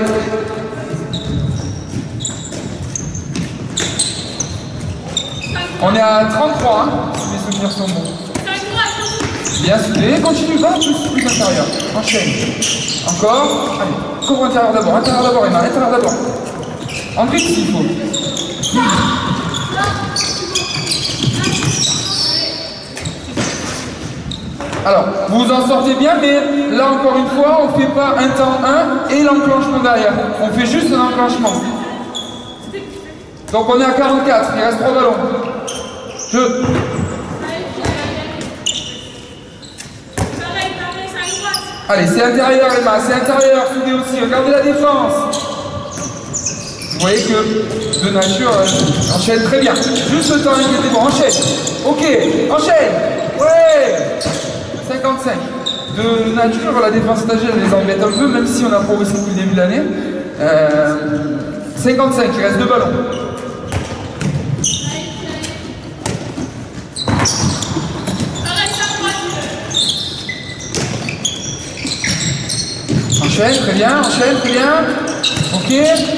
On est à 33, hein, si mes souvenirs sont bons. Bien soudé, continue, va plus intérieur. Enchaîne. Encore. Allez, couvre intérieur d'abord, Emma, intérieur d'abord. Entrée s'il faut. Alors, vous vous en sortez bien, mais là encore une fois, on ne fait pas un temps 1 et l'enclenchement derrière. On fait juste un enclenchement. Donc on est à 44, il reste 3 ballons. Jeu. Allez, c'est intérieur Emma, c'est intérieur, soudé aussi, regardez la défense. Vous voyez que de nature, enchaîne très bien. Juste le temps qui était bon, enchaîne. Ok, enchaîne. Ouais. 55. De nature, la défense stagiaire les embête un peu, même si on a progressé depuis le début de l'année. 55, il reste 2 ballons. Enchaîne, très bien, ok,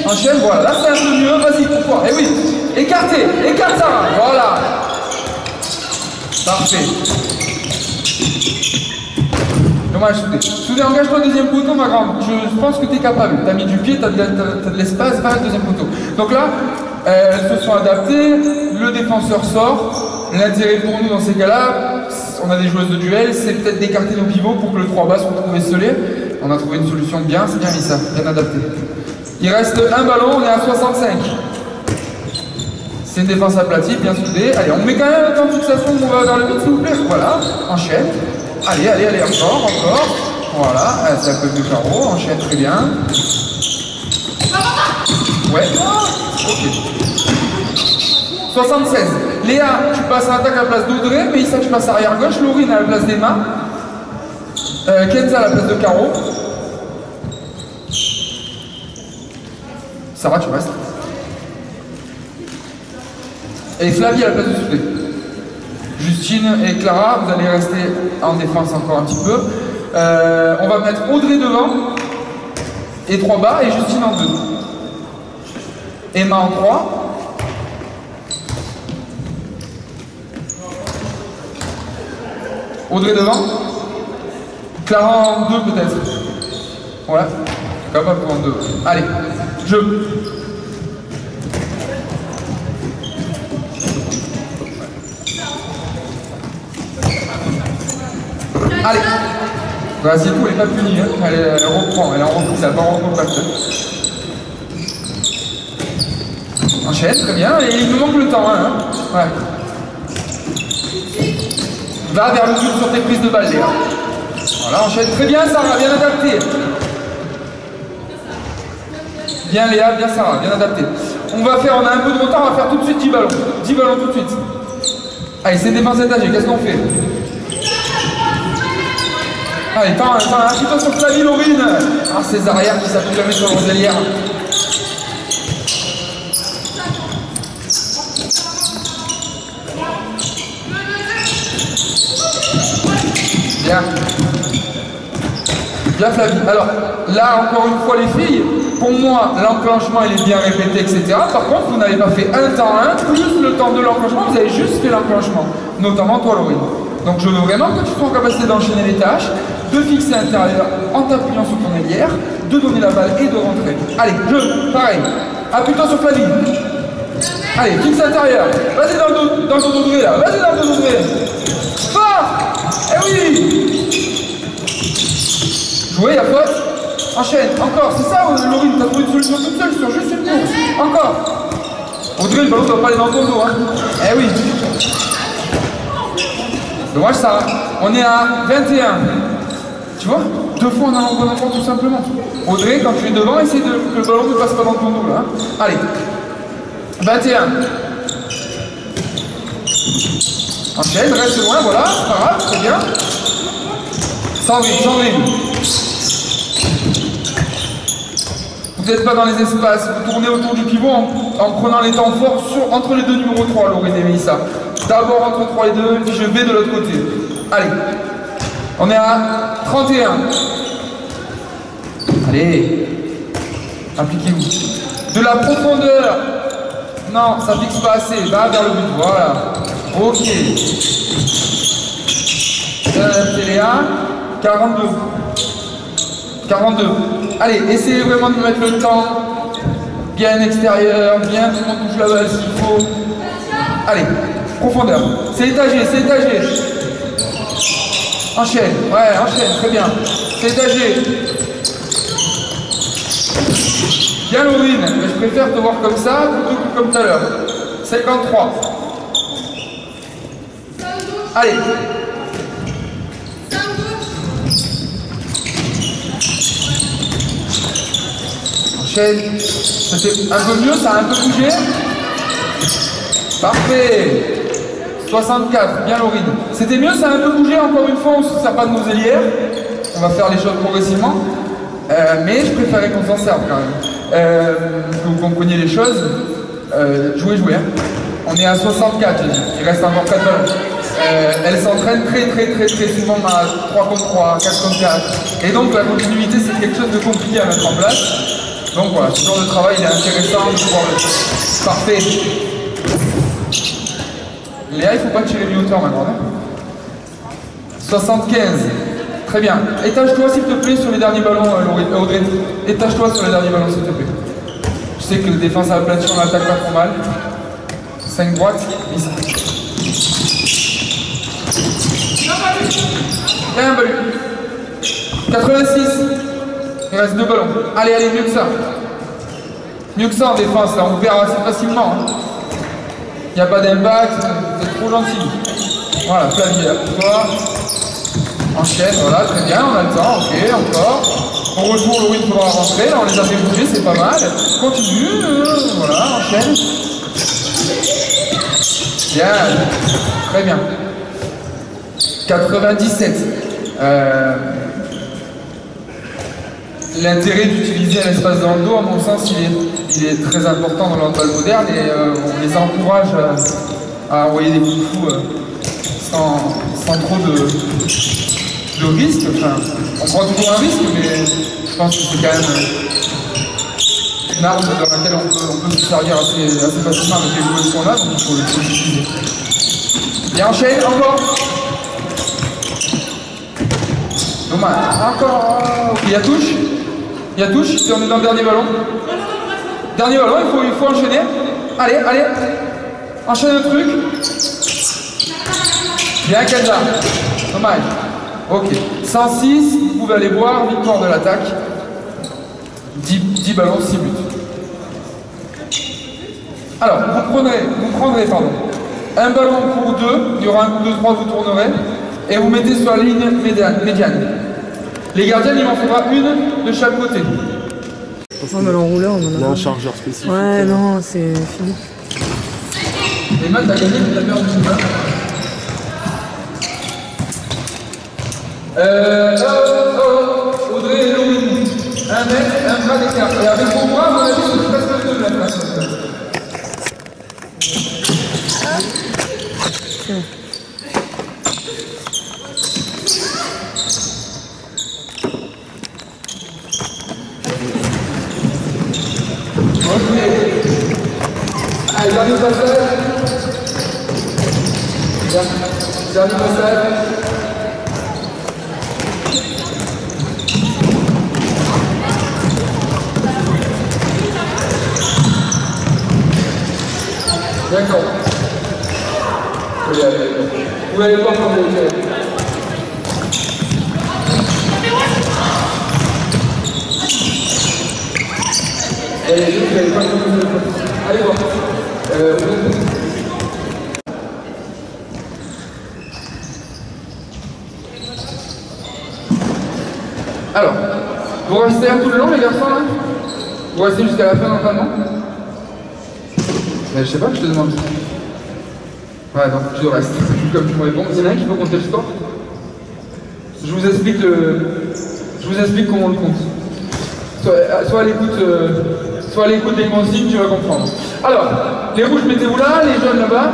enchaîne, voilà, là c'est un peu mieux, vas-y, pourquoi? Eh oui, écarte Sarah, voilà. Parfait. Dommage, soudé, engage-toi au deuxième poteau, ma grande, je pense que tu es capable, tu as mis du pied, tu as de l'espace, va au deuxième poteau. Donc là, elles se sont adaptées, le défenseur sort, l'intérêt pour nous dans ces cas-là, on a des joueuses de duel, c'est peut-être d'écarter nos pivots pour que le 3 bas se retrouve esselé. On a trouvé une solution bien, c'est bien mis ça, bien adapté. Il reste un ballon, on est à 65. C'est une défense aplatie, bien soudée. Allez, on met quand même un temps de fixation, on va vers le but, s'il vous plaît. Voilà, enchaîne. Allez, encore. Voilà, c'est un peu mieux carreau, enchaîne très bien. Ouais, ok. 76. Léa, tu passes à l'attaque à la place d'Audrey, mais Issa, tu passes arrière gauche, Laurine à la place d'Emma. Kenza à la place de Caro. Sarah, tu restes. Et Flavie à la place de Soudé. Justine et Clara, vous allez rester en défense encore un petit peu. On va mettre Audrey devant. Et 3 bas et Justine en 2. Emma en 3. Audrey devant. Clara en 2 peut-être. Voilà. Capable en 2. Allez, jeu. Allez. Voilà, c'est tout, elle n'est pas punie. Hein. Elle reprend, elle en repousse, elle va en reprendre. Enchaîne, très bien. Et il nous manque le temps. Hein. Ouais. Va vers le but sur tes prises de balle, Léa. Voilà, enchaîne très bien, Sarah, bien adapté. Bien Léa, bien Sarah, bien adapté. On a un peu de retard, on va faire tout de suite 10 ballons. 10 ballons tout de suite. Allez, c'est défense étagée, qu'est-ce qu'on fait? Allez, attends, un petit peu sur Flavie, Laurine. Ah, ces arrières qui s'appuient jamais sur le roselière. Bien. Bien Flavie. Alors, là, encore une fois, les filles, pour moi, l'enclenchement, il est bien répété, etc. Par contre, vous n'avez pas fait un temps 1, plus le temps de l'enclenchement, vous avez juste fait l'enclenchement. Notamment toi, Laurine. Donc, je veux vraiment que tu sois en capacité d'enchaîner les tâches, de fixer l'intérieur en t'appuyant sur ton ailière, de donner la balle et de rentrer. Allez, jeu, pareil. Appuie-toi sur Flavie. Allez, fixe l'intérieur. Vas-y dans le dos d'Audrey, là. Vas-y dans le dos d'Audrey. Fort. Eh oui. Jouer, il y a faute. Enchaîne, encore, c'est ça Laurine, t'as trouvé une solution toute seule sur juste une course. Encore. Audrey, le ballon doit pas aller dans ton dos, hein. Eh oui. Dommage ça. On est à 21. Tu vois, 2 fois en allant au bon endroit tout simplement. Audrey, quand tu es devant, essaie que le ballon ne passe pas dans ton dos là. Allez. 21. Enchaîne, reste loin, voilà, c'est pas grave, très bien. Sandrine. Vous n'êtes pas dans les espaces, vous tournez autour du pivot en prenant les temps forts entre les deux numéros 3, Laurine et Mélissa. D'abord entre 3 et 2, puis je vais de l'autre côté. Allez. On est à 31. Allez. Appliquez-vous. De la profondeur. Non, ça fixe pas assez. Va vers le but. Voilà. Ok. Téléa. 42. 42. Allez, essayez vraiment de mettre le temps. Bien extérieur. Bien, tout le monde touche la balle s'il faut. Allez. Profondeur. C'est étagé, c'est étagé. Enchaîne, ouais, enchaîne, très bien. C'est étagé. Bien Laurine, mais je préfère te voir comme ça plutôt que comme tout à l'heure. 53. Allez. Enchaîne. C'était un peu mieux, ça a un peu bougé. Parfait. 64, bien Laurine. C'était mieux, ça a un peu bougé, encore une fois, on ne se sert pas de nos ailières. On va faire les choses progressivement. Mais je préférais qu'on s'en serve quand même. Que vous compreniez les choses. Jouez, hein. On est à 64, il reste encore 4 ballons. Elle s'entraîne très souvent à 3 contre 3, 4 contre 4. Et donc la continuité, c'est quelque chose de compliqué à mettre en place. Donc voilà, ce genre de travail, il est intéressant de pouvoir le faire. Parfait. Léa, il ne faut pas tirer du hauteur maintenant. 75. Très bien. Étage-toi s'il te plaît sur les derniers ballons, Audrey. Étage-toi sur les derniers ballons s'il te plaît. Je sais que la défense à la plate, on attaque pas trop mal. 5 droites. Ici. Et un ballon. 86. Il reste 2 ballons. Allez, mieux que ça. Mieux que ça en défense, là, on perd assez facilement. Hein. Il n'y a pas d'impact, vous êtes trop gentil. Voilà, Flavie, pour toi. Enchaîne, voilà, très bien, on a le temps, ok, encore. On retourne, Laurine, il faudra rentrer, là, on les a fait bouger, c'est pas mal. Continue, voilà, enchaîne. Bien, très bien. 97. L'intérêt d'utiliser un espace dans le dos, à mon sens, il est très important dans l'handball moderne et on les encourage à envoyer des coups de fou sans trop de risque. Enfin, on prend toujours un risque, mais je pense que c'est quand même une arme dans laquelle on peut se servir assez facilement avec les joueurs qu'on a, donc il faut l'utiliser. Bien, enchaîne, encore. Dommage. Encore. Il y a touche. Si on est dans le dernier ballon. Dernier ballon, il faut enchaîner. Allez. Enchaîne le truc. Bien, Kenza. Dommage. Ok. 106, vous pouvez aller voir. Victoire de l'attaque. 10 ballons, 6 buts. Alors, vous prendrez un ballon pour 2. Il y aura un coup de 3, vous tournerez. Et vous mettez sur la ligne médiane. Les gardiens, il en faudra une de chaque côté. Oh, mais l'enrouleur, il y a un chargeur spécifique. Ouais, non, c'est fini. Les maths, t'as gagné, t'as perdu une main. Audrey et Laurine. 1 mètre, un bras d'écart. Et avec vos bras, vous allez sur presque 2 mètres. C'est bon. Allez, dernier passage. Dernier passage. D'accord. Vous pouvez aller voir comment vous faites. Allez voir. Alors, vous restez tout le long les garçons là? Vous restez jusqu'à la fin d'entraînement? Je sais pas, je te demande. Ouais, donc je reste. Comme tu me réponds. Il y en a un qui peut compter le score? Je vous explique comment on le compte. Soit à l'écoute des consignes, tu vas comprendre. Alors, les rouges, mettez-vous là, les jaunes là-bas.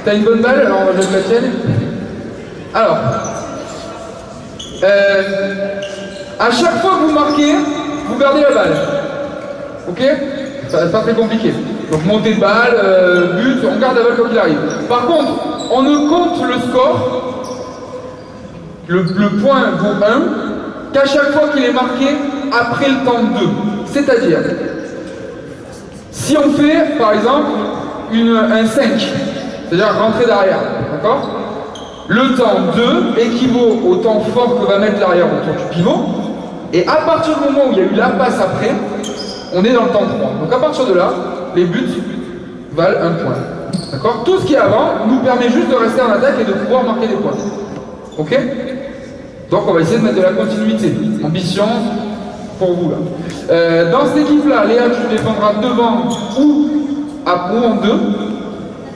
T'as une bonne balle, alors on va jouer la tienne. Alors, à chaque fois que vous marquez, vous gardez la balle. Ok? Ça va être pas très compliqué. Donc montée de balle, but, on garde la balle comme il arrive. Par contre, on ne compte le score, le point vaut 1, qu'à chaque fois qu'il est marqué après le temps 2. C'est-à-dire, si on fait, par exemple, un 5, c'est-à-dire rentrer d'arrière, d'accord? Le temps 2 équivaut au temps fort que va mettre l'arrière autour du pivot, et à partir du moment où il y a eu la passe après, on est dans le temps 3. Donc à partir de là, les buts valent 1 point. D'accord? Tout ce qui est avant nous permet juste de rester en attaque et de pouvoir marquer des points. Ok? Donc on va essayer de mettre de la continuité. Ambition pour vous là. Dans cette équipe-là, Léa, tu défendras devant ou en 2.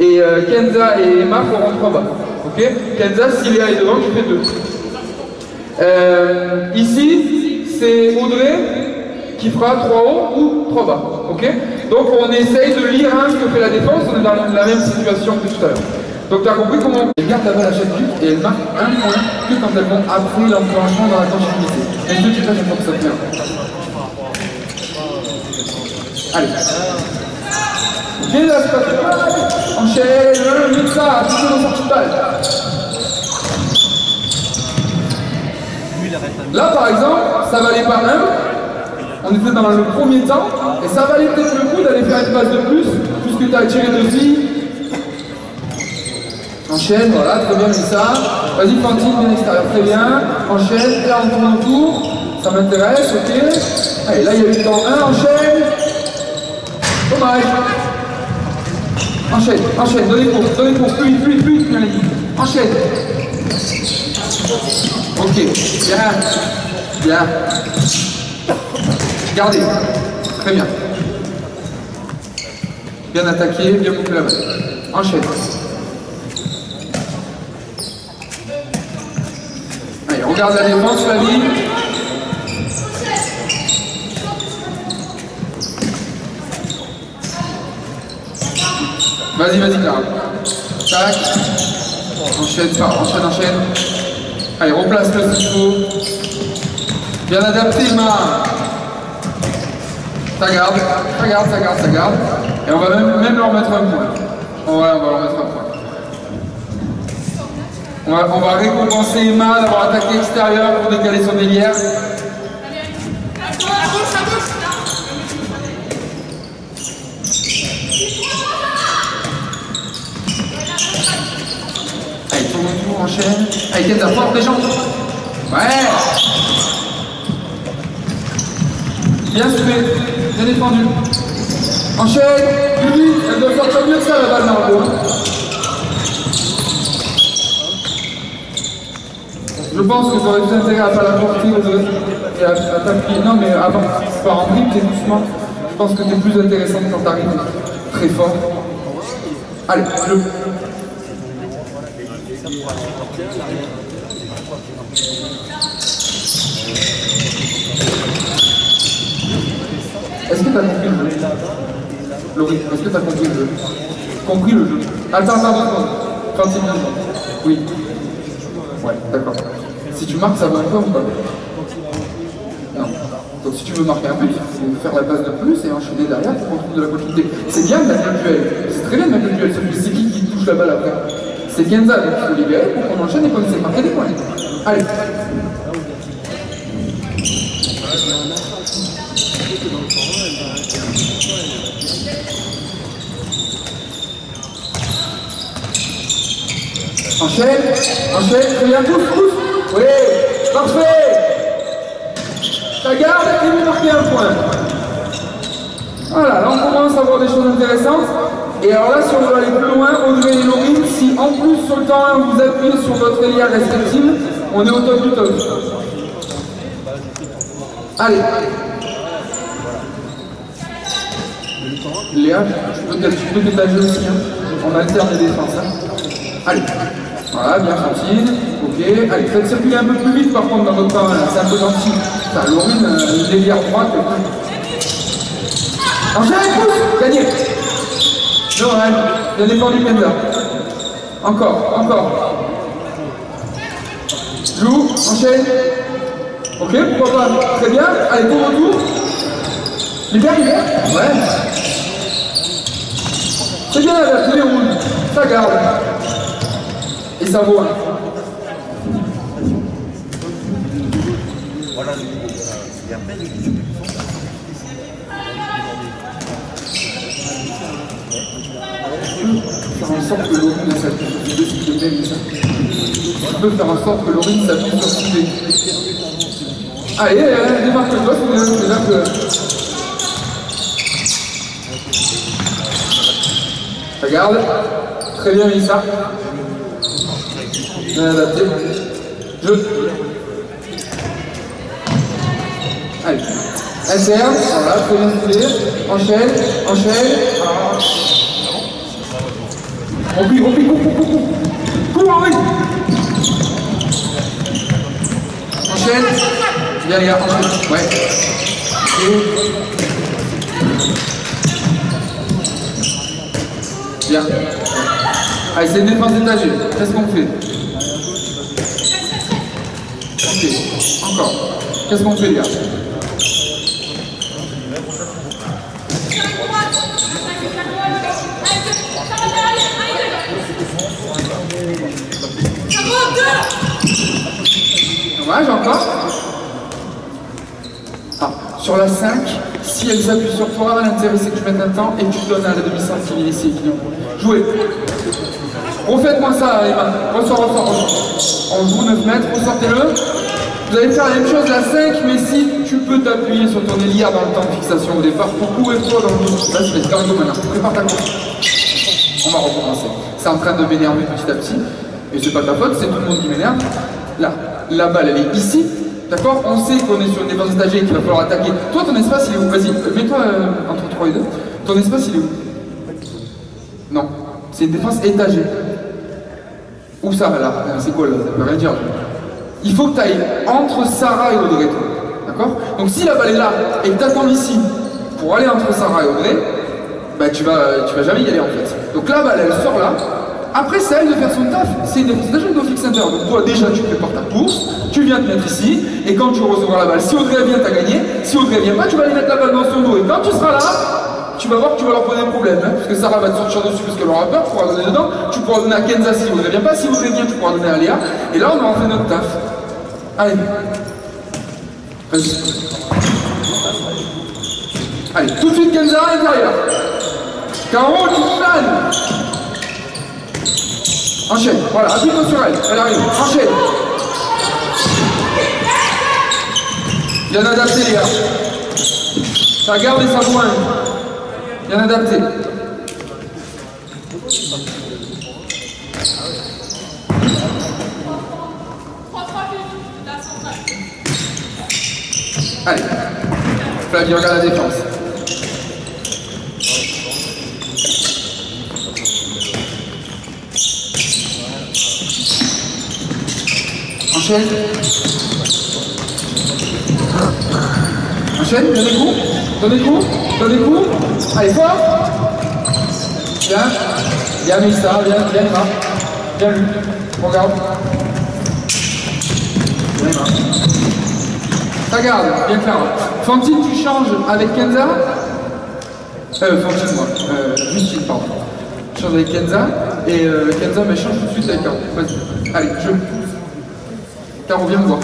Et Kenza et Emma feront 3 bas. Ok? Kenza, si Léa est devant, tu fais 2. Ici, c'est Audrey qui fera 3 hauts ou 3 bas. Ok? Donc on essaye de lire ce que fait la défense, on est dans la même situation que tout à l'heure. Donc tu as compris comment elle garde la balle à chaque but et elle marque 1 point que quand elles vont après l'enclenchement dans la continuité. Est-ce que tu fais chaque fois que ça te plaît? Allez. Viens là, c'est pas fait. Enchaîne, mets ça, toujours dans sortie de balle. Là par exemple, ça valait pas 1. On était dans le premier temps, et ça valait peut-être le coup d'aller faire une passe de plus, puisque tu as tiré de filles. Enchaîne, voilà, très bien, mais ça. Vas-y, Fantine, bien extérieur, très bien. Enchaîne, et là on tourne autour. Ça m'intéresse, ok. Allez, là il y a eu le temps 1, enchaîne. Dommage. Enchaîne, donnez cours, plus vite, bien les filles. Enchaîne. Ok, bien. Gardez. Très bien. Bien attaqué, bien bouclé la balle. Enchaîne. Allez, regarde la défense, Flavie. Vas-y, Clara. Tac. Enchaîne. Allez, replace-le s'il faut. Bien adapté, Emma. Ça garde. Et on va même leur mettre un point. Ouais, on va leur mettre un point. On va récompenser Emma d'avoir attaqué extérieur pour décaler son délière. Allez, tourne, enchaîne. Allez, Kenza, fort des jambes. Ouais. Bien soufflé, bien défendu. Enchaîne, plus vite, elle doit sortir mieux que ça la balle dans le dos. Je pense que tu aurais plus intérêt à ne pas la porter et à t'appuyer. Non mais avant, tu pars en dribble, t'es doucement. Je pense que t'es plus intéressante quand t'arrives très fort. Allez, le. Est-ce que tu as compris le jeu? Laurie, est-ce que tu as compris le jeu? Compris le jeu? Attends, 36 minutes. Oui. Ouais, d'accord. Si tu marques, ça va encore ou pas? Non. Donc si tu veux marquer un but, il faut faire la passe de plus et enchaîner derrière pour qu'on trouve de la continuité. C'est bien de mettre le duel. C'est très bien de mettre le duel. C'est qui touche la balle après? C'est Kenza, donc il faut libérer pour qu'on enchaîne et qu'on essaie de marquer des points. Allez. Enchaîne, très bien, pousse. Oui, parfait. Ça garde et vous marquez un point. Voilà, là on commence à voir des choses intéressantes. Et alors là, si on veut aller plus loin, Audrey et Laurine, si en plus sur le temps 1 vous appuyez sur votre héliard respective, on est au top du top. Allez. Léa, tu peux t'étager aussi, hein. On alterne les défenses. Hein. Allez. Voilà, bien tranquille. Ok. Allez, faites circuler un peu plus vite par contre dans votre temps 1, c'est un peu gentil. Enfin, Laurine, l'héliard droite. Enchaîne, pousse, gagné. Non, bien défendu, Kenza. Encore. Joue, enchaîne. Ok, pourquoi pas. Très bien. Allez, tour retour. Libère. Ouais. C'est bien, là, tous les roules. Ça garde. Et ça vaut un. Faire en sorte que Laurine s'appuie sur Sudé, s'il te plaît, Lisa. Tu peux faire en sorte que Laurine s'appuie sur Sudé. Allez, démarque-toi, c'est là que... Regarde. Très bien, Lisa. Bien adapté. Jeu. Allez. Interne, voilà, très bien soufflé. Enchaîne. Replie, cours, Henri. Enchaîne. Bien les gars, enchaîne. Ouais. Bien. Allez, c'est une défense étagée. Qu'est-ce qu'on fait? Ok. Encore. Qu'est-ce qu'on fait, les gars? Dommage, encore. Ah, sur la 5, si elle s'appuie sur toi, l'intérêt c'est que tu mettes un temps et que tu donnes à la demi-centime ici. Jouez. Refaites-moi ça, Emma. Ressort. On joue 9 mètres, ressortez-le. Vous allez faire la même chose la 5, mais si tu peux t'appuyer sur ton héliard dans le temps de fixation au départ pour courir-toi dans le dos. Là, c'est le cardio maintenant. Prépare ta course. On va recommencer. C'est en train de m'énerver petit à petit. Et c'est pas ta faute, c'est tout le monde qui m'énerve. Là, la balle, elle est ici. D'accord? On sait qu'on est sur une défense étagée et qu'il va falloir attaquer. Toi, ton espace, il est où? Vas-y, mets-toi entre 3 et 2. Ton espace, il est où? Non. C'est une défense étagée. Où ça, là? C'est quoi, là? Ça veut rien dire. Il faut que tu ailles entre Sarah et Audrey, toi. D'accord? Donc, si la balle est là et que tu attends ici pour aller entre Sarah et Audrey, bah, tu vas jamais y aller, en fait. Donc, la balle, elle sort là. Après, c'est à elle de faire son taf. C'est une défense étagée, une fixe center. Donc, toi, déjà, tu prépares ta course, tu viens te mettre ici, et quand tu recevras la balle, si Audrey vient, t'as gagné. Si Audrey vient pas, tu vas aller mettre la balle dans son dos. Et quand tu seras là, tu vas voir que tu vas leur poser des problèmes. Hein, parce que Sarah va te sortir dessus parce qu'elle aura peur, tu pourras donner dedans. Tu pourras donner à Kenza si Audrey vient pas. Si Audrey vient, tu pourras donner à Léa. Et là, on aura fait notre taf. Allez. Vas-y. Allez, tout de suite Kenza à l'intérieur. Caro, tu planes. Enchaîne, voilà, appuie-toi sur elle, elle arrive, enchaîne. Bien adapté, les gars. Ça garde et ça pointe. Bien adapté. Allez, Flavie, regarde la défense. Enchaîne. Enchaîne, donne des coups. Allez, fort. Bien Mélissa, bien Emma. Bien Luc, regarde. Bien Emma. Ça garde, bien Clara. Fantine, tu changes avec Kenza. Fantine, moi. Justine, pardon. Je change avec Kenza. Et Kenza, mais change tout de suite avec Caro. Vas-y. Allez, je. Caro, viens me voir.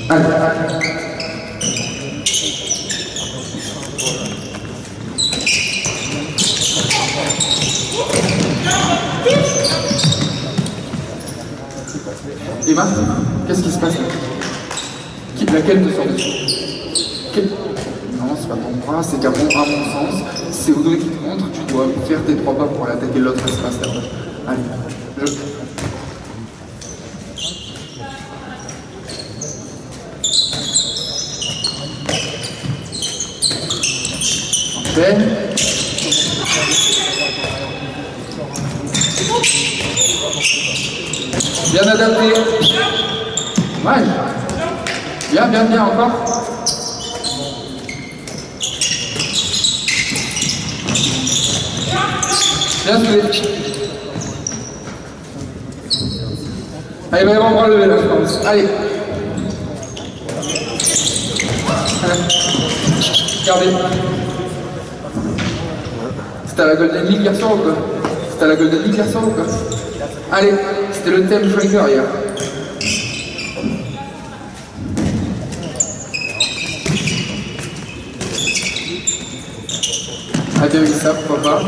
Allez. Emma, qu'est-ce qui se passe là? Laquelle te sort dessus? Non, c'est pas ton bras, c'est qu'à mon sens, c'est Audrey qui te montre, tu dois faire tes 3 pas pour aller attaquer l'autre espace là-bas. Allez, enchaîne. Bien adapté. Ouais. Bien, encore. Bien joué. Allez, il va y avoir un bras levé là, je pense. Allez. Regardez. C'était à la Golden League hier soir ou quoi? C'était à la Golden League hier soir ou quoi? Allez, c'était le thème Striker hier. Ah bien, oui, ça, pourquoi pas.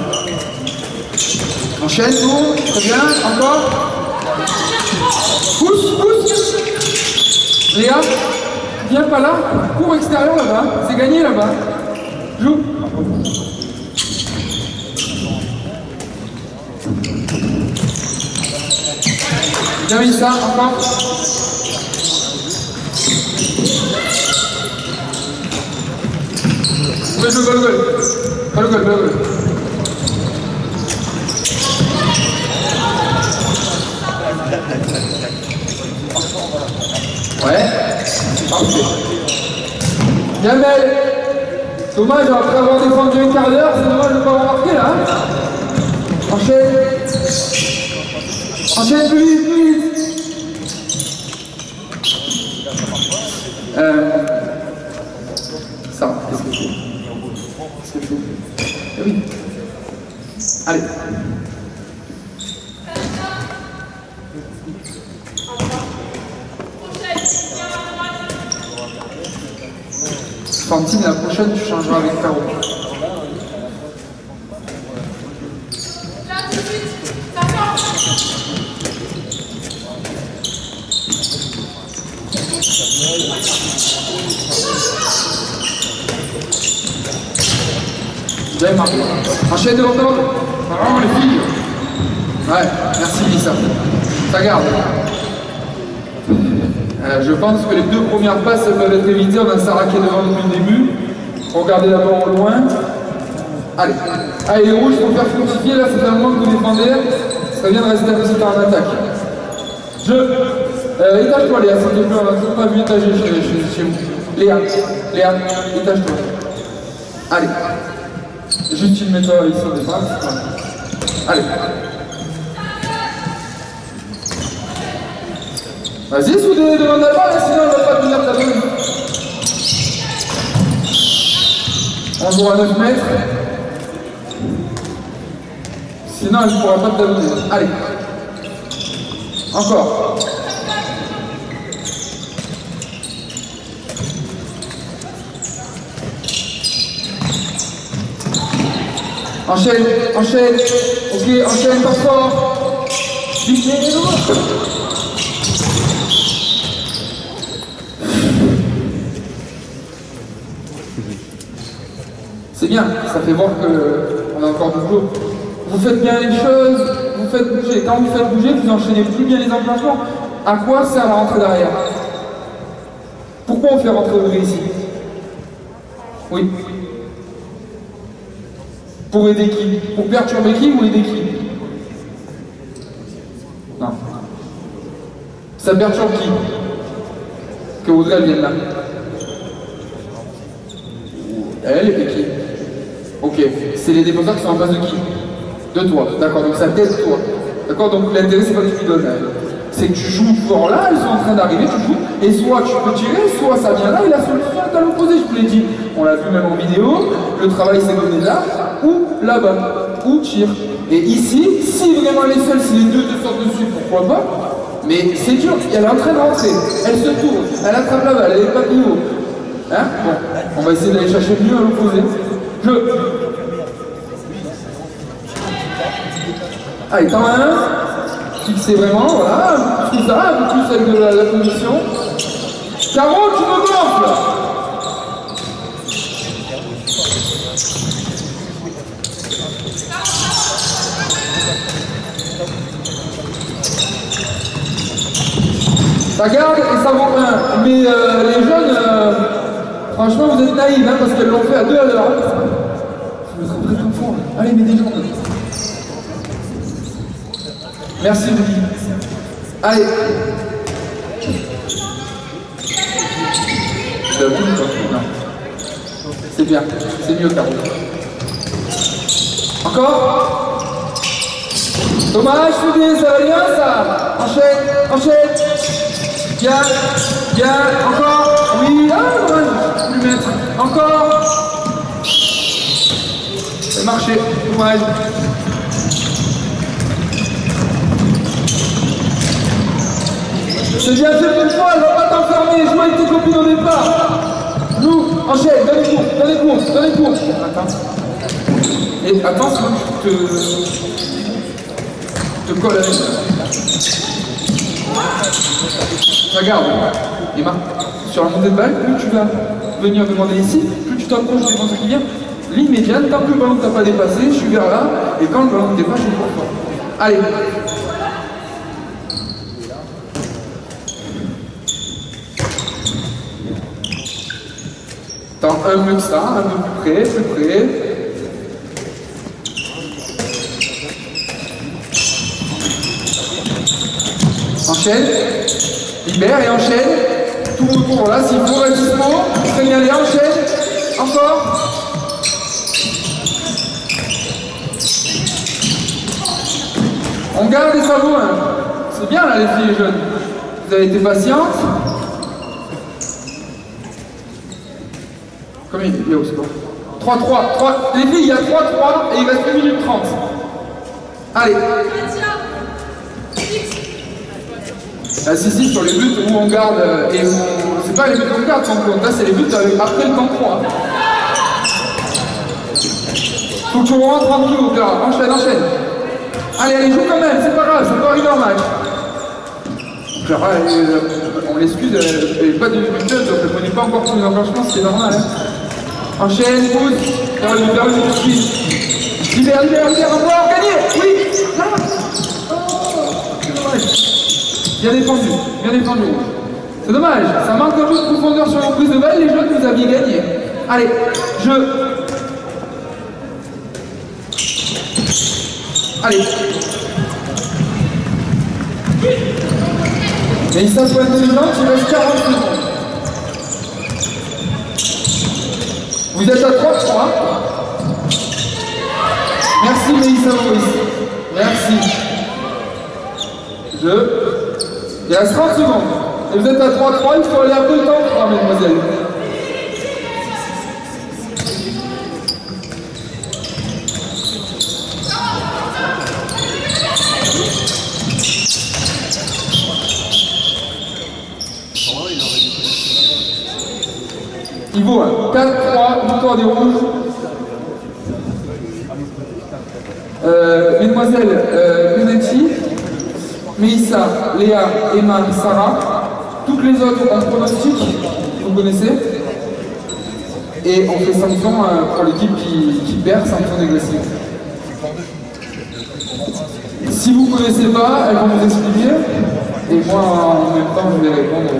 Enchaîne, tout, très bien, encore. Pousse. Léa, viens pas là, cours extérieur là-bas, c'est gagné là-bas. Joue. Bien mis ça, encore. Le goal. Ouais, parfait. Bien belle. Dommage, après avoir défendu un quart d'heure, c'est dommage de ne pas avoir marqué là. Enchaîne plus vite. Ça, qu'est-ce que tu fais? Oui. Allez. Fantine, la prochaine, tu changeras avec Caro. Bien marqué. Enchaîne devant toi. Bravo les filles. Ouais, merci Lisa. Ça garde. Je pense que les 2 premières passes peuvent être évitées. On a Sarah qui est devant depuis le début. Regardez d'abord au loin. Allez. Allez, les rouges, pour faire fructifier, là c'est un moment que vous défendez. Ça vient de rester un petit par en attaque. Étage-toi Léa, s'il te plaît, on n'a toujours pas vu étager chez vous. Léa, étage-toi. Allez. Juste filme-toi ici au départ. Allez. Vas-y, soudez devant la balle, sinon elle va pas tenir ta bonne. On joue à 9 mètres. Sinon elle ne pourra pas te donner. Allez. Encore. Enchaîne. Ok, enchaîne pas fort. C'est bien, ça fait voir qu'on a encore du boulot. Vous faites bien les choses, vous faites bouger. Quand vous faites bouger, vous enchaînez plus bien les enclenchements. À quoi sert la rentrée d'arrière? Pourquoi on fait rentrer Audrey ici? Oui. Pour aider qui? Pour perturber qui ou aider qui? Non. Ça perturbe qui? Que Audrey vienne là. Elle et qui? Ok. C'est les défenseurs qui sont en face de qui? De toi. D'accord, donc ça t'aide toi. D'accord, donc l'intérêt c'est pas que tu lui donnes. C'est que tu joues fort là, elles sont en train d'arriver, tu joues, et soit tu peux tirer, soit ça vient là, et la solution est à l'opposé, je vous l'ai dit. On l'a vu même en vidéo, le travail s'est donné là, ou là-bas, ou tire. Et ici, si vraiment elle est seule, si les deux te sortent dessus, pourquoi pas? Mais c'est dur, elle est en train de rentrer, elle se tourne, elle attrape la balle, elle est pas pivot. Hein? Bon, on va essayer d'aller chercher mieux à l'opposé. Allez, t'en as un. Fixez vraiment, voilà, tout ça, celle de la commission. Caro, tu me gonfles! Ça garde et ça vaut 1. Mais les jeunes, franchement, vous êtes naïfs, hein, parce qu'elles l'ont fait à 2 à l'heure. Je me sens très confort. Allez, mets des jambes. Merci, Rudy. Allez. Non. C'est bien. C'est mieux, Caro. Encore. Dommage, Rudy, ça va bien, ça. Enchaîne, enchaîne. Bien, bien, encore, oui, ah, dommage, plus mettre, encore, c'est marché, dommage. C'est bien fait une fois, elle va pas t'enfermer, joue avec tes copines au départ. Nous, enchaîne, donne les cours, donne les cours, donne les cours. Attends. Et attends, sinon je te colle avec ça. Regarde, et Marc, sur la montée de balle, plus tu vas venir demander ici, plus tu t'approches des défenseurs qui viennent. Ligne médiane, tant que le ballon ne t'a pas dépassé, je suis vers là, et quand le ballon te dépasse, je suis pour toi. Allez. Attends, un peu que ça, un peu plus près, plus près. Enchaîne. Libère et enchaîne. Tout autour là, s'il faut, résistement. Très bien, allez, enchaîne. Encore. On garde les sabots. Hein. C'est bien là, les filles jeunes. Vous avez été patientes. Combien il y a au score? 3-3. Les filles, il y a 3-3 et il reste 1 minute 30. Allez. Ah, si, sur les buts où on garde, et c'est pas les buts qu'on garde, là c'est les buts après le temps 3. Faut que tu rentres tranquille, là. Enchaîne, enchaîne. Allez, joue quand même, c'est pas grave, ça peut arriver en match. Genre, on l'excuse, elle n'est pas de buteuse, donc elle ne connaît pas encore tous les enclenchements, c'est normal. Hein. Enchaîne, pousse, vers le but. Libère, encore, gagné. Oui, là. Oh, c'est dommage. Bien défendu, bien défendu. C'est dommage, ça manque un peu de profondeur sur la prise de balle, les jeunes, vous aviez gagné. Allez, jeu. Allez. Mais il s'assoit intelligent, il reste 40 secondes. Vous êtes à 3-3. Merci Mélissa Maurice. Merci. Il reste 30 secondes. Et vous êtes à 3-3, il faut aller un peu le temps 3, mesdemoiselles. Il vaut 4-3, victoire des rouges. Mesdemoiselles Benetti, Mélissa, Léa, Emma, Sarah. Toutes les autres en pronostic, vous connaissez. Et on fait sanction pour l'équipe qui perd, sanction dégressive. Si vous ne connaissez pas, elles vont vous expliquer. Et moi, en même temps, je vais répondre.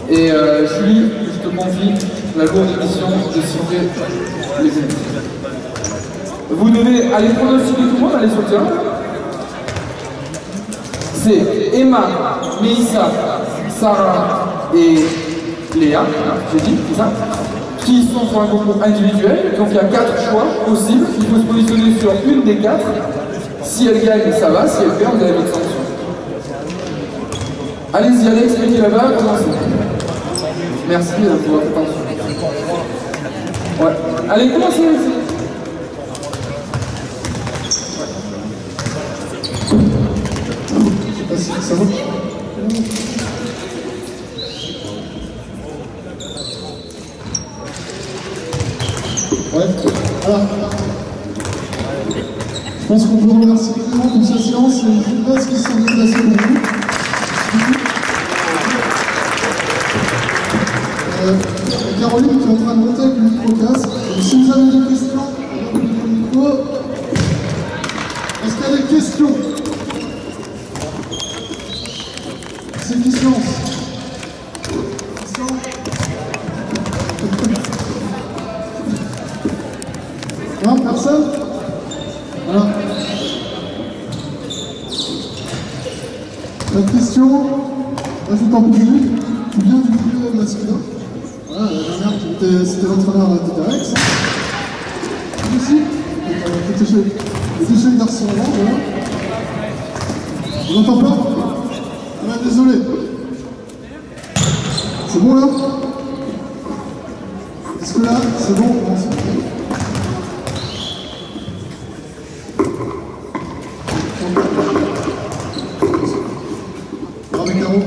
Et Julie, je te confie la lourde mission de citer les ennemis. Vous devez aller pronostiquer tout le monde, aller sur le terrain. C'est Emma, Mélissa, Sarah et Léa, j'ai dit, c'est ça, qui sont sur un concours individuel. Donc il y a 4 choix possibles. Il faut se positionner sur une des 4. Si elle gagne, ça va. Si elle perd, vous avez votre sanction. Allez-y, allez expliquer là-bas, commencez. Merci pour votre attention. Ouais. Allez, commencez. Ça va? Ouais, alors, je pense qu'on peut remercier Clément pour sa séance et une base qui s'en est placée pour vous. Caroline qui est en train de monter avec le micro-casque. Donc, si vous avez des questions, on va vous le micro. Est-ce qu'il y a des questions? C'est qui se lance? Non, personne? Voilà. Pas de questions? Là, je t'en prie. Tu viens du milieu masculin? Voilà, la dernière, c'était l'entraîneur d'Iterex. Vous aussi? T'étais chez le garçon avant, voilà. On n'entend pas? Ah, désolé. C'est bon là? Est-ce que là, c'est bon? Non, c'est bon. Bravo, Caro.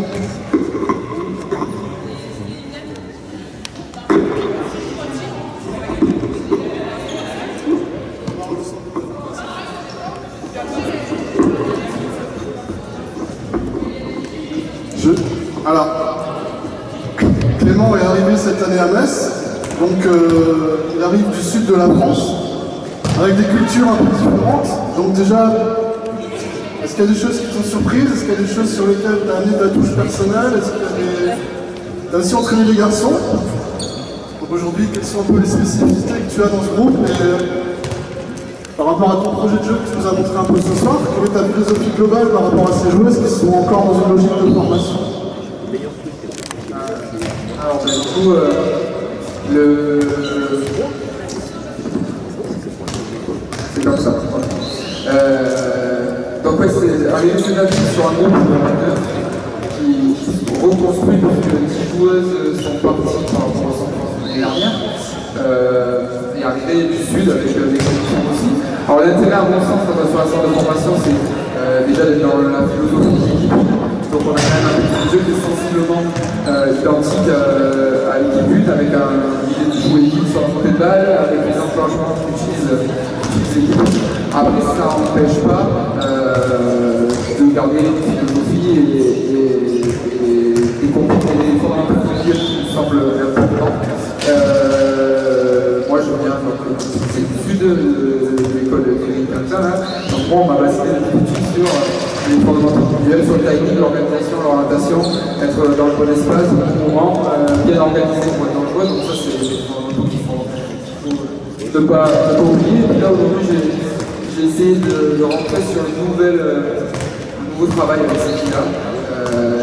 Alors, Clément est arrivé cette année à Metz, donc il arrive du sud de la France, avec des cultures un peu différentes. Donc déjà, est-ce qu'il y a des choses qui t'ont surprise? Est-ce qu'il y a des choses sur lesquelles tu as amené ta touche personnelle? Est-ce qu'il y a t'as aussi entraîné des garçons? Donc aujourd'hui, quelles sont un peu les spécificités que tu as dans ce groupe? Et par rapport à ton projet de jeu que tu nous as montré un peu ce soir, quelle est ta philosophie globale par rapport à ces joueuses qui sont encore dans une logique de formation? Alors, du coup, c'est comme ça. Donc, ouais, c'est arrivé cette année sur un groupe qui reconstruit parce que les joueuses sont parties par rapport au centre l'année dernière. Et arrivé du sud avec des conditions aussi. Alors, l'intérêt, à mon sens, quand on est sur un centre de formation, c'est déjà d'être dans la philosophie d'équipe. Donc on a quand même un jeu qui est sensiblement identique à l'équipe but, avec une idée de jouer équipe sur la montée de balle, avec les enclenchements qu'utilisent les équipes. Après, ça n'empêche pas de garder une philosophie et comprendre les fondamentaux de jeu qui me semblent importants. Moi je viens du sud de l'école de Quentin, donc moi on m'a basé sur les fondamentaux individuels, sur le timing, l'organisation, l'orientation, être dans le bon espace, au bon moment, bien organisé pour être dangereux, donc ça c'est des fondamentaux qu'il faut ne pas oublier. Et puis là aujourd'hui j'ai essayé de rentrer sur le nouveau travail avec cette fille-là,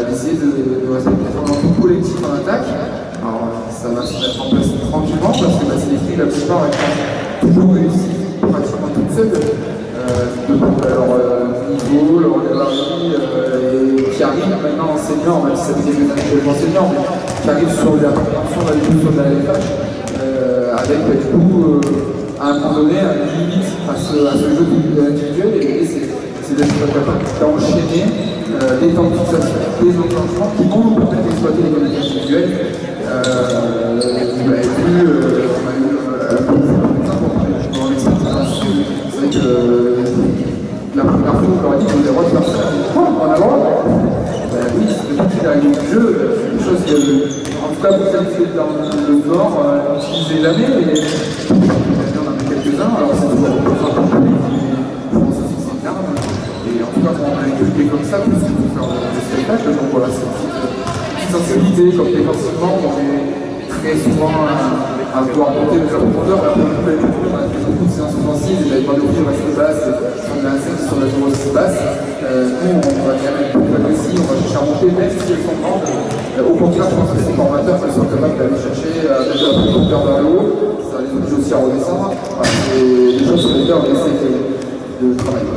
d'essayer de respecter les fondamentaux collectifs en attaque. Alors ça va se mettre en place tranquillement parce que c'est des filles, la plupart elles ont toujours réussi pratiquement toutes seules. De leur niveau, leur gabarit, et qui arrivent maintenant enseignants, même si ça fait quelques années que je suis enseignant, mais qui arrivent sur la prévention sur la LFH, avec du coup, à un moment donné, une limite à ce jeu individuel, et l'idée c'est d'être capable d'enchaîner des temps de fixation, des enclenchements qui vont nous permettre d'exploiter les qualités individuelles. Vous l'avez vu, on a eu un peu de c'est que la première fois, on leur a dit qu'on avait le droit de faire ça. En avant, oui, c'est depuis l'arrivée du jeu, une chose que, en tout cas, pour celles qui sont dans le nord, n'utilisez jamais, et on en a quelques-uns, alors c'est toujours je pense aussi que c'est une arme, et en tout cas, on a étudié comme ça, pour faire des spectacles, donc voilà, c'est une petite sensibilité, comme défensivement, on est très souvent à pouvoir monter les profondeurs, on a fait beaucoup de séances offensives, il y avait pas de pied assez basse, on a un 5 sur la zone assez basse. Nous, on va quand même plus agressif, on va chercher à monter, même si elles sont grandes. Au contraire, je pense que ces formateurs sont capables d'aller chercher à mettre la profondeur vers le haut, ça les oblige aussi à redescendre. Voilà, c'est des choses sur lesquelles on essaie de travailler.